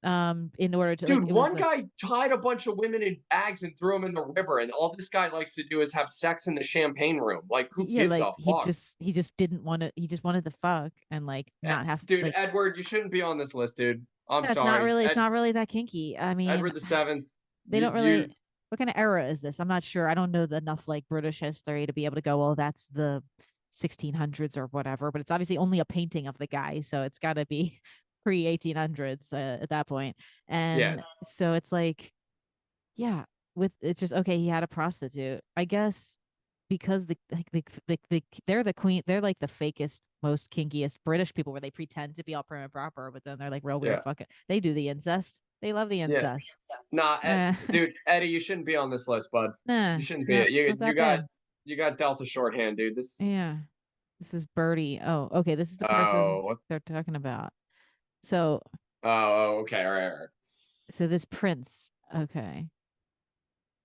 in order to like Dude, it was one guy tied a bunch of women in bags and threw them in the river, and all this guy likes to do is have sex in the champagne room. Like, who yeah, gives like a fuck? he just didn't want to, he just wanted to fuck and like not have Dude, like, Edward, you shouldn't be on this list, dude. I'm yeah, sorry. it's not really that kinky. I mean, Edward the Seventh. they don't really, You what kind of era is this? I'm not sure. I don't know enough like British history to be able to go, well, that's the 1600s or whatever, but it's obviously only a painting of the guy, so it's got to be pre 1800s at that point. yeah, And so it's like, yeah, with it's just okay, he had a prostitute. I guess because they're the queen, they're like the fakest, most kinkiest British people where they pretend to be all prim and proper, but then they're like real weird yeah, fucking. They do the incest. They love the yeah. incest. Nah, Uh, dude, Eddie, you shouldn't be on this list, bud. nah, You shouldn't be. no, You not you that got bad. you got Delta shorthand, dude. This. Yeah. This is Birdie. Oh, okay. This is the person Oh. they're talking about. So, Okay. All right. All right. so this prince, okay,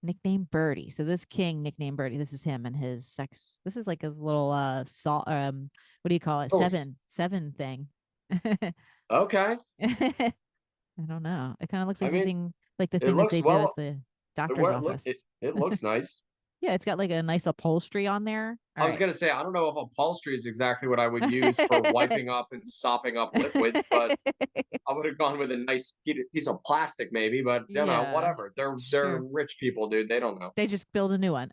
nicknamed Birdie. So this king nicknamed Birdie. This is him and his sex. This is like his little salt. What do you call it? Oh, Seven thing. okay. I don't know. It kind of looks I like the mean, thing, like the it thing that looks they do at well. the It doctor's what look it, office. it looks nice. Yeah, it's got like a nice upholstery on there. All I was right. gonna say I don't know if upholstery is exactly what I would use for wiping up and sopping up liquids, but I would have gone with a nice piece of plastic maybe. But Yeah, whatever. They're sure. rich people, dude. They don't know. They just build a new one.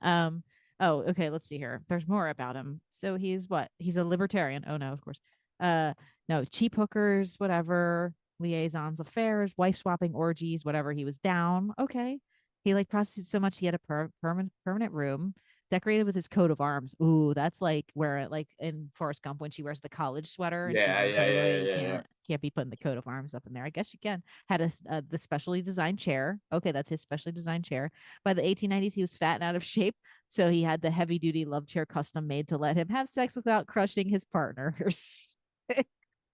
Oh, okay, let's see here. There's more about him. So he's what? He's a libertarian. Oh no, of course. Uh no, cheap hookers, whatever, liaisons, affairs, wife swapping orgies, whatever. He was down. Okay. He like prostitutes so much he had a permanent room decorated with his coat of arms. Ooh, that's like where like in Forrest Gump when she wears the college sweater and she's Yeah, in yeah, yeah, Playboy, yeah, you yeah, yeah. can't be putting the coat of arms up in there. I guess you can. Had the specially designed chair. Okay, that's his specially designed chair. By the 1890s, he was fat and out of shape, so he had the heavy duty love chair custom made to let him have sex without crushing his partners.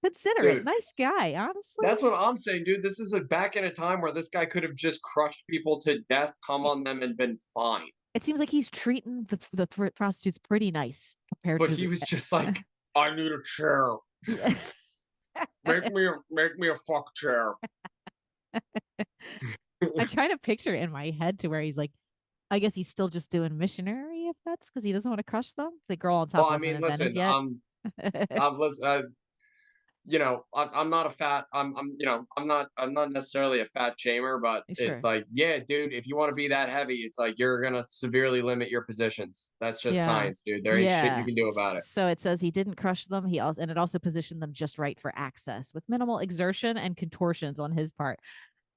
Considerate, Dude, nice guy, honestly. that's what I'm saying, dude. This is back in a time where this guy could have just crushed people to death, come on them, and been fine. It seems like he's treating the prostitutes pretty nice compared But to he the. was just like, I need a chair. Yeah. Make me a fuck chair. I'm trying to picture it in my head to where he's like, I guess he's still just doing missionary if that's because he doesn't want to crush them. The girl on Well, top I wasn't mean, invented listen, yet. listen, I'm not a fat. I'm not necessarily a fat shamer, but it's Sure. like, yeah, dude, if you want to be that heavy, it's like you're gonna severely limit your positions. That's just Yeah. science, dude. There ain't shit you Yeah. can do about it. So it says he didn't crush them. He also, and it also positioned them just right for access with minimal exertion and contortions on his part.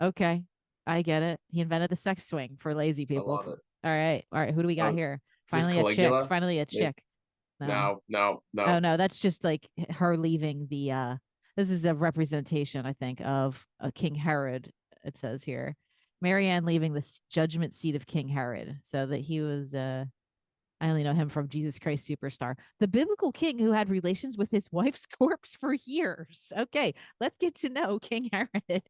Okay. I get it. He invented the sex swing for lazy I people. love it. All right. All right. Who do we got Uh, here? is this Finally a chick. Caligula? Finally a Maybe. chick. No. No, no, Oh no. no, that's just like her leaving the this is a representation, I think, of King Herod, it says here. Marianne leaving the judgment seat of King Herod. So that he was I only know him from Jesus Christ Superstar, the biblical king who had relations with his wife's corpse for years. Okay, let's get to know King Herod.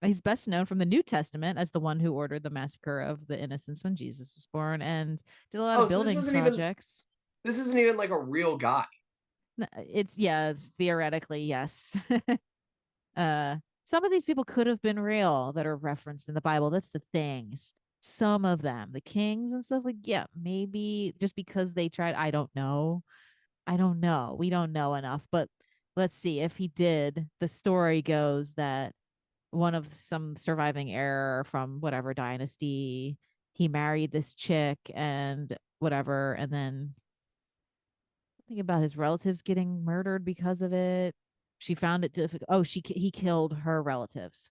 He's best known from the New Testament as the one who ordered the massacre of the innocents when Jesus was born and did a lot Oh, of so building projects. this isn't even like a real guy. It's yeah, theoretically, yes. Some of these people could have been real that are referenced in the Bible. That's the things. Some of them, the kings and stuff, like, yeah, maybe just because they tried. I don't know. I don't know. We don't know enough. But let's see. If he did, the story goes that one of some surviving heir from whatever dynasty, he married this chick and whatever, and then think about his relatives getting murdered because of it. She found it difficult. Oh, he killed her relatives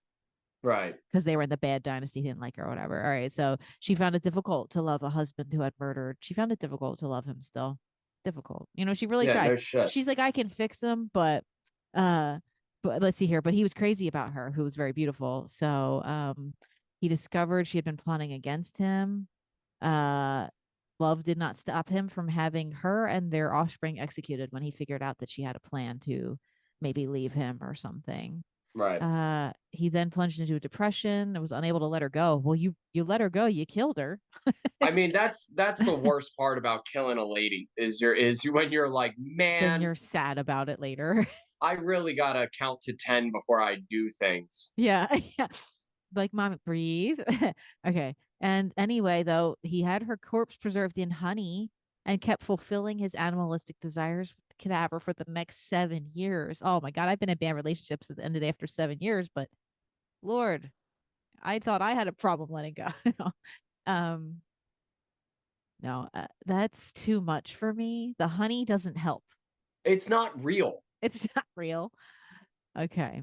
Right. because they were in the bad dynasty, didn't like her or whatever. All right, so she found it difficult to love a husband who had murdered. She found it difficult to love him still. Difficult. She really Yeah, tried. no shit. She's like, I can fix him, uh but let's see here. But he was crazy about her, who was very beautiful. So he discovered she had been plotting against him. Uh Love did not stop him from having her and their offspring executed when he figured out that she had a plan to maybe leave him or something. Right. He then plunged into a depression and was unable to let her go. Well, you let her go, you killed her. I mean, that's the worst part about killing a lady is when you're like, Then man, you're sad about it later. I really gotta count to 10 before I do things. Yeah. Yeah. Like, mom, breathe. Okay. And anyway, though, he had her corpse preserved in honey and kept fulfilling his animalistic desires with the cadaver for the next 7 years. Oh my God. I've been in bad relationships at the end of the day after 7 years, but Lord, I thought I had a problem letting go. um, no, that's too much for me. The honey doesn't help. It's not real. It's not real. Okay.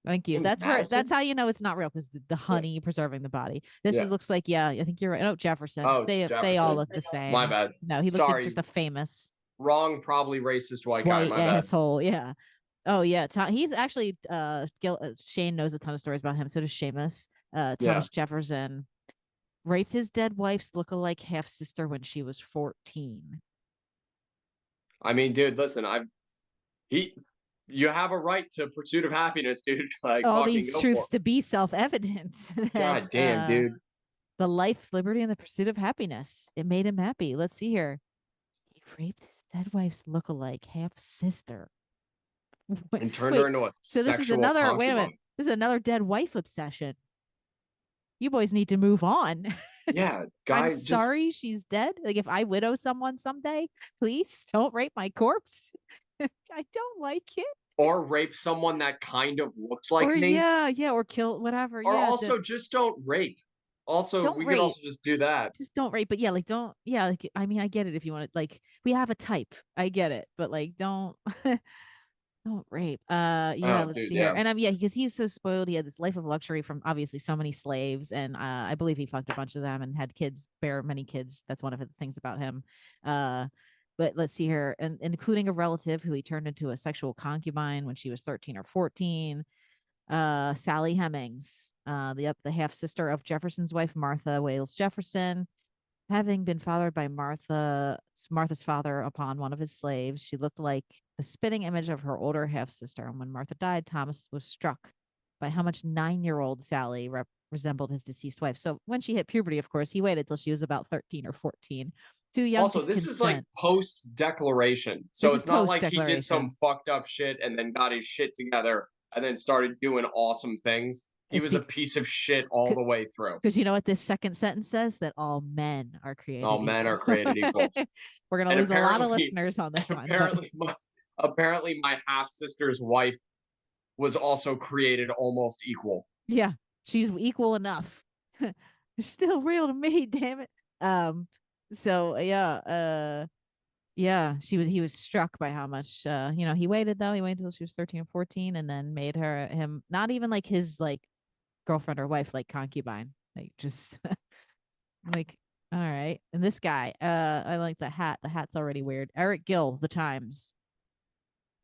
Thank you. Name's That's Madison. how you know it's not real because the Yeah. honey preserving the body. This is Yeah. looks like, yeah, I think you're right. Oh, Jefferson. Oh, They all Jefferson. look the My same. bad. No, he looks like Sorry. just a famous Wrong, probably racist white guy. white My bad. asshole. Yeah. Oh yeah. He's actually Shane knows a ton of stories about him. So does Seamus. Yeah. Thomas Jefferson raped his dead wife's lookalike half sister when she was 14. I mean, dude, listen, he you have a right to pursuit of happiness, dude. Like All fucking these go for truths to it. be self-evident that God damn, dude. the life, liberty, and the pursuit of happiness. It made him happy. Let's see here. He raped his dead wife's lookalike half sister. Wait, And turned her wait. into a So this is sexual another. Wait a minute. concubine. This is another dead wife obsession. You boys need to move on. Yeah, I'm guy just sorry she's dead. Like if I widow someone someday, please don't rape my corpse. I don't like it. or rape someone that kind of looks like Or me. yeah, yeah, or kill whatever. Or Yeah, also just don't rape. Also, don't we could rape. also just do that. Just don't rape. But yeah, like don't. Yeah, like I mean, I get it if you want to. Like we have a type. I get it, but like don't. Don't rape. Yeah, Oh, let's dude, see here. yeah. And yeah, because he's so spoiled. He had this life of luxury from obviously so many slaves, and I believe he fucked a bunch of them and had kids, bear many kids. That's one of the things about him. Uh, but let's see here, and including a relative who he turned into a sexual concubine when she was 13 or 14. Sally Hemings, the half sister of Jefferson's wife, Martha Wales Jefferson. Having been fathered by Martha's father upon one of his slaves, she looked like the spitting image of her older half sister. And when Martha died, Thomas was struck by how much 9-year-old Sally resembled his deceased wife. So when she hit puberty, of course, he waited till she was about 13 or 14, too young to Also, this is like consent. post declaration. This So is it's not post like he did some declaration. fucked up shit and then got his shit together and then started doing awesome things. He It's was a piece of shit all the way through. because you know what this second sentence says? That all men are All created men are equal. created equal. We're gonna And lose a lot of apparently, listeners on this and one, but apparently my half sister's wife was also created almost equal. yeah, she's equal enough. It's still real to me, damn it. Um, so yeah, he was struck by how much he waited though. He waited until she was 13 or 14 and then made him not even like his like girlfriend or wife, like concubine. Like just like all right. And this guy, I like the hat. The hat's already weird. Eric Gill, The Times.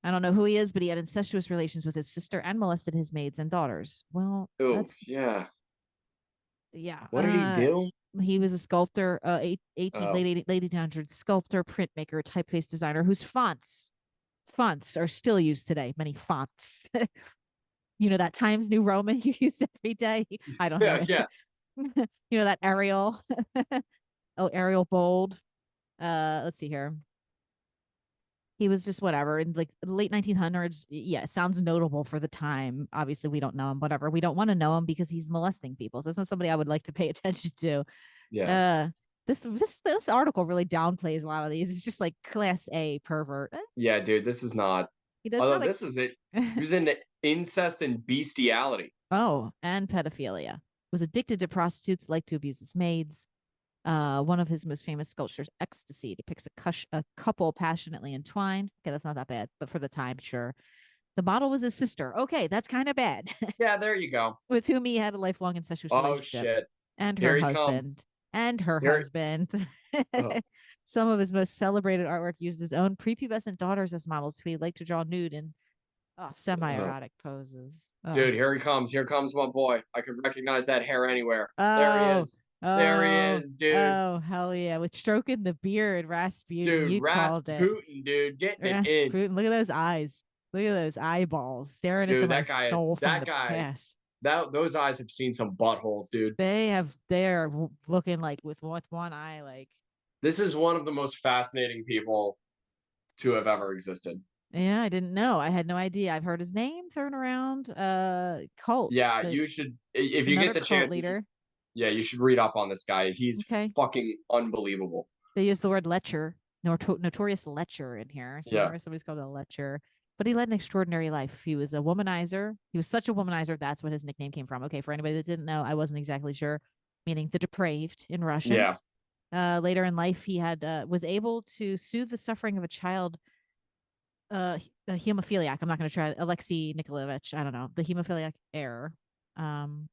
I don't know who he is, but he had incestuous relations with his sister and molested his maids and daughters. Well, Oh, that's yeah. yeah. What did he do? He was a sculptor, 18 Oh, late 1800s sculptor, printmaker, typeface designer whose fonts are still used today. Many fonts. That Times New Roman you use every day. I don't know yeah, it. yeah. That Arial, oh Arial bold. Let's see here. He was just whatever in like the late 1900s. Yeah, it sounds notable for the time. Obviously, we don't know him. Whatever. We don't want to know him because he's molesting people. So that's not somebody I would like to pay attention to. Yeah. Uh, this article really downplays a lot of these. It's just like class A pervert. Yeah, dude, this is not. He does Although not. this is it. He was into incest and bestiality. Oh, and pedophilia. Was addicted to prostitutes, liked to abuse his maids. One of his most famous sculptures, Ecstasy, depicts a couple passionately entwined. Okay, that's not that bad, but for the time, sure. The model was his sister. Okay, that's kind of bad. Yeah, there you go. With whom he had a lifelong incestuous Oh relationship, shit. and her Here he comes. husband, and her Here. husband. Oh, Some of his most celebrated artwork used his own prepubescent daughters as models who he liked to draw nude in oh. semi-erotic poses. Dude, here he comes. Here comes my boy. I could recognize that hair anywhere. There he Oh, is. There he oh, is, dude. oh, hell yeah. With stroking the beard, Rasputin, Dude, you called it. Rasputin, dude, getting it in. Rasputin, look at those eyes. Look at those eyeballs staring into Dude, my that guy soul is from that the guy. past. That those eyes have seen some buttholes, dude. They're looking like with one eye, like, This is one of the most fascinating people to have ever existed. Yeah, I didn't know. I had no idea. I've heard his name thrown around. Cult, Yeah, you should if you get another the cult chance, you should leader. yeah, you should read up on this guy. He's Okay. fucking unbelievable. They use the word lecher, notorious lecher in here. So Yeah. whenever somebody's called a lecher, but he led an extraordinary life. He was a womanizer. He was such a womanizer. That's what his nickname came from. Okay, for anybody that didn't know, I wasn't exactly sure, meaning the depraved in Russian. Yeah. Later in life, he had was able to soothe the suffering of a child, a hemophiliac. I'm not going to try Alexei Nikolaevich. I don't know the hemophiliac error. Um,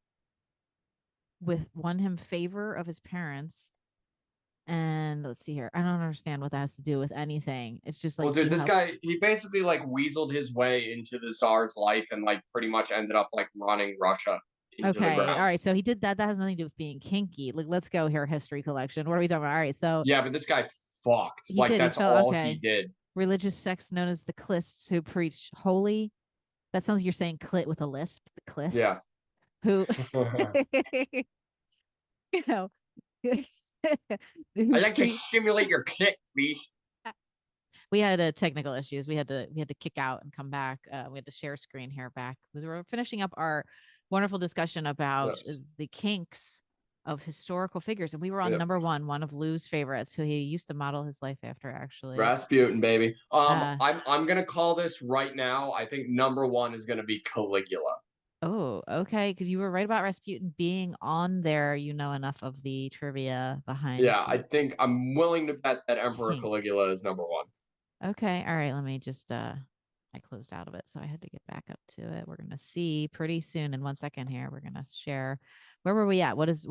with won him favor of his parents. And let's see here. I don't understand what that has to do with anything. It's just Well, like dude, he this helped. guy, he basically like weaseled his way into the Tsar's life and like pretty much ended up like running Russia into the Okay. All ground. right. So he did that. That has nothing to do with being kinky. Like, let's go here. History collection. What are we talking about? All right. So Yeah, but this guy fucked. he Like did. He that's felt all he okay. did. Religious sects known as the Clists who preached holy. That sounds like you're saying clit with a lisp. The Clists Yeah. who, I you know, who like to pre stimulate your clit, please. we had technical issues. We had to kick out and come back. We had to share screen here back. We were finishing up our wonderful discussion about Yes. the kinks of historical figures, and we were on Yep. number one of Lou's favorites, who he used to model his life after, actually. Rasputin, baby. Uh I'm gonna call this right now. I think number one is gonna be Caligula. oh, okay, because you were right about Rasputin being on there. You know enough of the trivia behind Yeah, I the think I'm willing to bet that Emperor kink. Caligula is number one. Okay, all right, let me just I closed out of it, so I had to get back up to it. We're gonna see pretty soon in 1 second here. We're gonna share where were we at? Was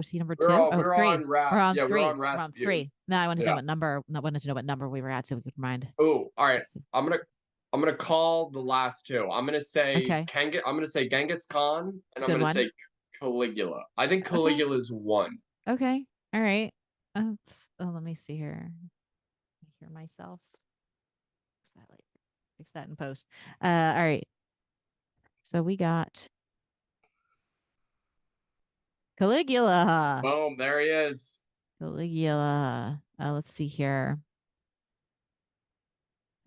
he number two? Oh, three. We're on We're on three. We're on Rasputin. three. No, I wanted to know Yeah. what number I wanted to know what number we were at so we could remind. Oh, all right. I'm gonna call the last two. Okay. I'm gonna say Genghis Khan It's and a I'm good gonna one. say Caligula. I think Okay. Caligula's one. Okay. All right. Let me see here. I hear myself. Fix that later. Fix that in post. All right. So we got Caligula. Boom, there he is. Caligula. Let's see here.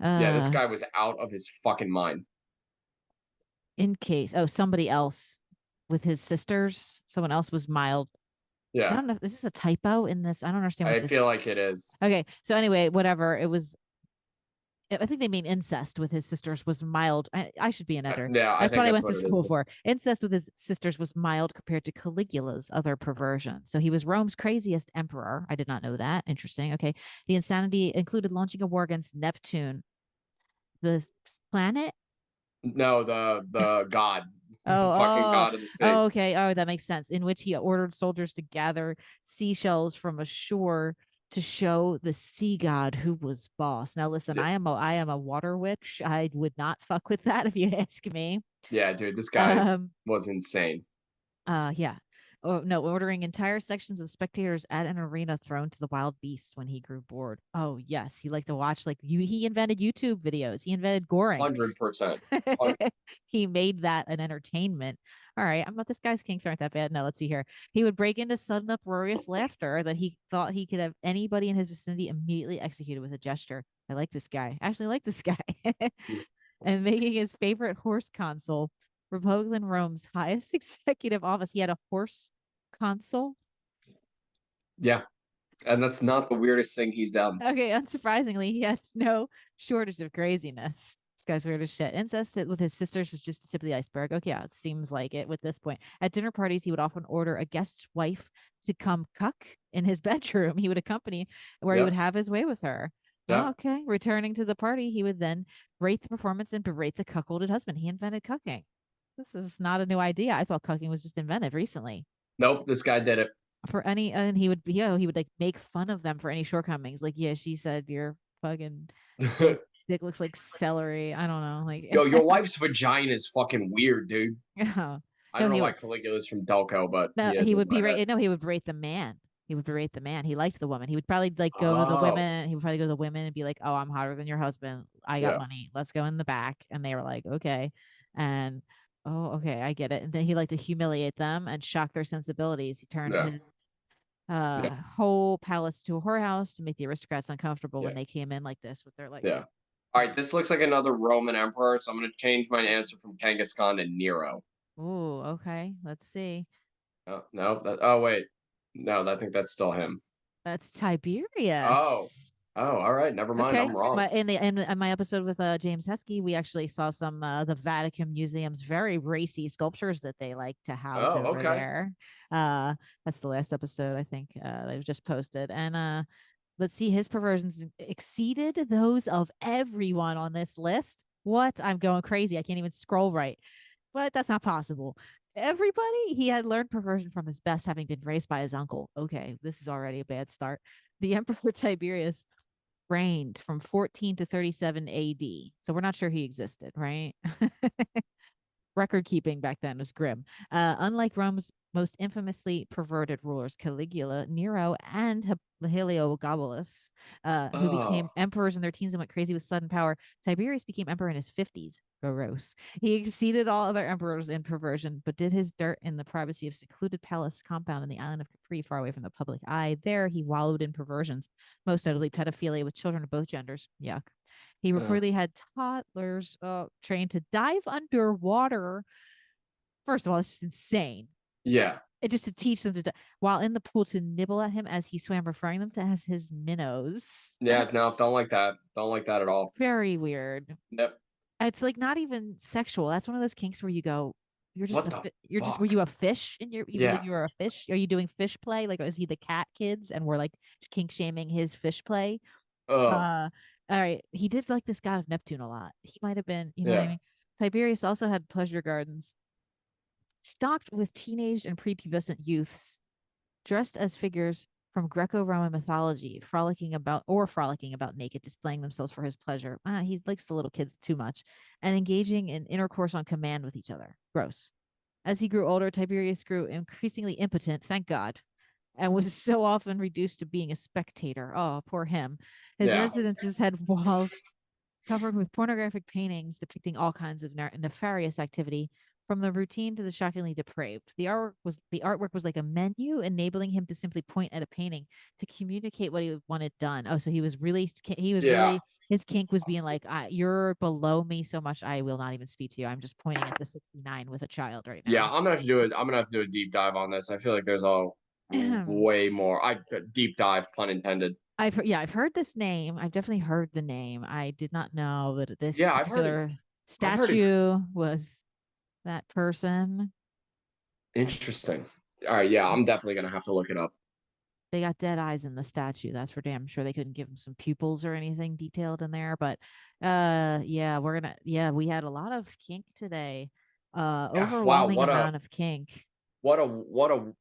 Yeah, this Uh, guy was out of his fucking mind. in case, oh, somebody else with his sisters, someone else was mild. I Yeah, don't know. Is this a typo in this? I don't understand what I feel this. like it is. Okay. So anyway, whatever. It was, I think they mean incest with his sisters was mild. I should be an editor. Yeah, I That's think what I that's went what to it school is. for. Incest with his sisters was mild compared to Caligula's other perversion. So he was Rome's craziest emperor. I did not know that. Interesting. Okay. The insanity included launching a war against Neptune, the planet. No, the god, Oh, fucking oh, god of the sea. oh, okay. Oh, that makes sense. In which he ordered soldiers to gather seashells from a shore to show the sea god who was boss. Now, listen, Yeah, I am a water witch. I would not fuck with that if you ask me. yeah, dude, this guy Um, was insane. yeah. Oh no, ordering entire sections of spectators at an arena thrown to the wild beasts when he grew bored. Oh yes, he liked to watch like you. He invented YouTube videos. He invented gorings. 100%. He made that an entertainment. All right, I'm not this guy's kinks aren't that bad. No, let's see here. He would break into sudden uproarious laughter that he thought he could have anybody in his vicinity immediately executed with a gesture. I like this guy. I actually like this guy. And making his favorite horse consul, Republican Rome's highest executive office. He had a horse consul. Yeah, and that's not the weirdest thing he's done. Okay, unsurprisingly, he had no shortage of craziness. This guy's weird as shit. Incest with his sisters was just the tip of the iceberg. Okay, yeah, it seems like it with this point. At dinner parties, he would often order a guest's wife to come cuck in his bedroom. He would accompany where he would Yep, have his way with her. Oh, yep. okay. Returning to the party, he would then rate the performance and berate the cuckolded husband. He invented cucking. This is not a new idea. I thought cucking was just invented recently Nope, this guy did it. for any, and he would like make fun of them for any shortcomings. Like, yeah, she said your fucking dick looks like celery. I don't know. Yo, your Like, wife's vagina is fucking weird, dude. no, I no, don't know he why would, Caligula's from Delco, but no, he is he in would my be head. right. No, he would berate the man. He would berate the man. He liked the woman. He would probably like go to the Oh, women. He would probably go to the women and be like, "Oh, I'm hotter than your husband. I got yeah, money. Let's go in the back." And they were like, "Okay," and oh, okay, I get it. And then he liked to humiliate them and shock their sensibilities. He turned yeah, his yeah, whole palace to a whorehouse to make the aristocrats uncomfortable when yeah, they came in like this with their like yeah. All right, this looks like another Roman emperor, so I'm going to change my answer from Genghis Khan to Nero. Ooh, okay. Let's see. Oh, no, oh wait, no, I think that's still him. That's Oh, Tiberius. oh, all right, never mind, Okay. I'm wrong. In my episode with James Heskey, we actually saw some the Vatican Museum's very racy sculptures that they like to house Oh, over okay. there. Uh that's the last episode I think they've just posted. And let's see, his perversions exceeded those of everyone on this list. What? I'm going crazy. I can't even scroll right. But that's not possible. Everybody, he had learned perversion from his best, having been raised by his uncle. Okay, this is already a bad start. The Emperor Tiberius reigned from 14 to 37 AD. So we're not sure he existed, right? Record keeping back then was grim. Unlike Rome's most infamously perverted rulers, Caligula, Nero, and Heliogabalus, who became Oh, emperors in their teens and went crazy with sudden power, Tiberius became emperor in his 50s. Gross. He exceeded all other emperors in perversion, but did his dirt in the privacy of secluded palace compound in the island of Capri, far away from the public eye. There, he wallowed in perversions, most notably pedophilia with children of both genders. Yuck. He uh, reportedly had toddlers trained to dive underwater. First of all, it's just insane. yeah, Just to teach them while in the pool to nibble at him as he swam, referring them to as his minnows. yeah, no, That's don't like that at all. very weird. Yep. It's like not even sexual. That's one of those kinks where you go, What the were fuck? you a fish and you believe Yeah. you were a fish? Are you doing fish play? Like, is he the cat kids and we're like kink shaming his fish play? Oh, Uh, all right. He did like this god of Neptune a lot. He might have been, you know what I yeah, mean? Tiberius also had pleasure gardens stocked with teenage and prepubescent youths dressed as figures from Greco-Roman mythology, frolicking about naked, displaying themselves for his pleasure. He likes the little kids too much, and engaging in intercourse on command with each other. Gross. As he grew older, Tiberius grew increasingly impotent, thank God, and was so often reduced to being a spectator. Oh, poor him. His yeah, residences had walls covered with pornographic paintings depicting all kinds of nefarious activity, from the routine to the shockingly depraved. The artwork was like a menu, enabling him to simply point at a painting to communicate what he wanted done. Oh, so he was yeah, really his kink was being like, "You're below me so much, I will not even speak to you. I'm just pointing at the 69 with a child right yeah. now." I'm gonna have to do it. I'm gonna have to do a deep dive on this. I feel like there's a way more. I deep dive, pun intended. I've heard this name. I've definitely heard the name. I did not know that this Yeah, particular I've heard it. statue was that person. Interesting. All right, yeah, I'm definitely gonna have to look it up. They got dead eyes in the statue. That's for damn sure. They couldn't give him some pupils or anything detailed in there. But yeah, we had a lot of kink today. Yeah, wow, Overwhelming amount of kink. what a what a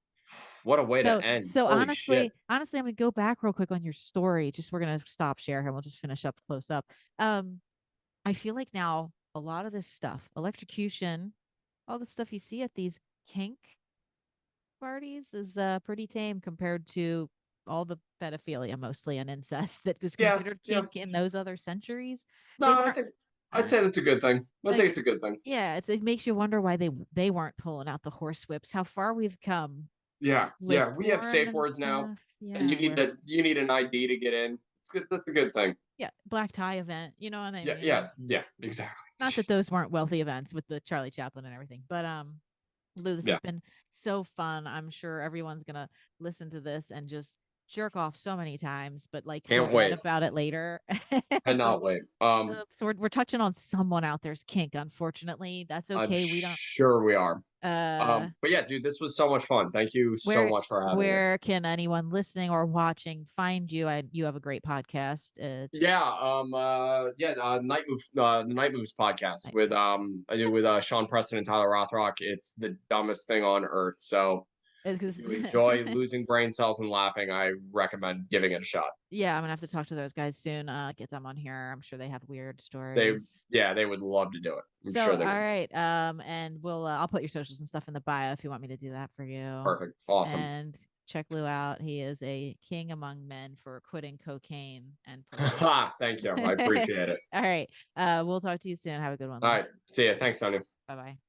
what a way to So end. so Holy shit. honestly, I'm gonna go back real quick on your story. Just we're gonna stop share here. We'll just finish up close up. Um, I feel like now a lot of this stuff, electrocution, all the stuff you see at these kink parties is pretty tame compared to all the pedophilia mostly and incest that was Yeah, considered yeah. kink in those other centuries. They No, I weren't think I'd uh, say that's a good thing. I'd say like it's a good thing. yeah, it makes you wonder why they weren't pulling out the horse whips. How far we've come Yeah, with yeah. We have porn safe and words now, stuff. and Yeah, where you need an ID to get in. It's good. That's a good thing. yeah, black tie event, you know what I Yeah, mean? yeah, yeah. Exactly. Not that those weren't wealthy events with the Charlie Chaplin and everything, but Lou, this has Yeah. been so fun. I'm sure everyone's gonna listen to this and just jerk off so many times, but like feel Can't bad wait. about it later. Cannot so, wait. we're touching on someone out there's kink. Unfortunately, that's I'm okay. We don't. sure we are. Uh, But yeah, dude, this was so much fun. Thank you so where much for having me. where can anyone listening or watching find you? You have a great podcast. Yeah, It's the Night Moves podcast Night with Moves. I do with Sean Preston and Tyler Rothrock. It's the dumbest thing on earth. So if you enjoy losing brain cells and laughing, I recommend giving it a shot. Yeah, I'm gonna have to talk to those guys soon. Get them on here. I'm sure they have weird They stories. yeah, they would love to do it. I'm So, sure all they would. right. And I'll put your socials and stuff in the bio if you want me to do that for you. Perfect. Awesome. And check Lou out. He is a king among men for quitting cocaine and perversion. Thank you. I All appreciate it. right. We'll talk to you soon. Have a good one, All Lou. right. See ya. Thanks, Tony. Bye bye.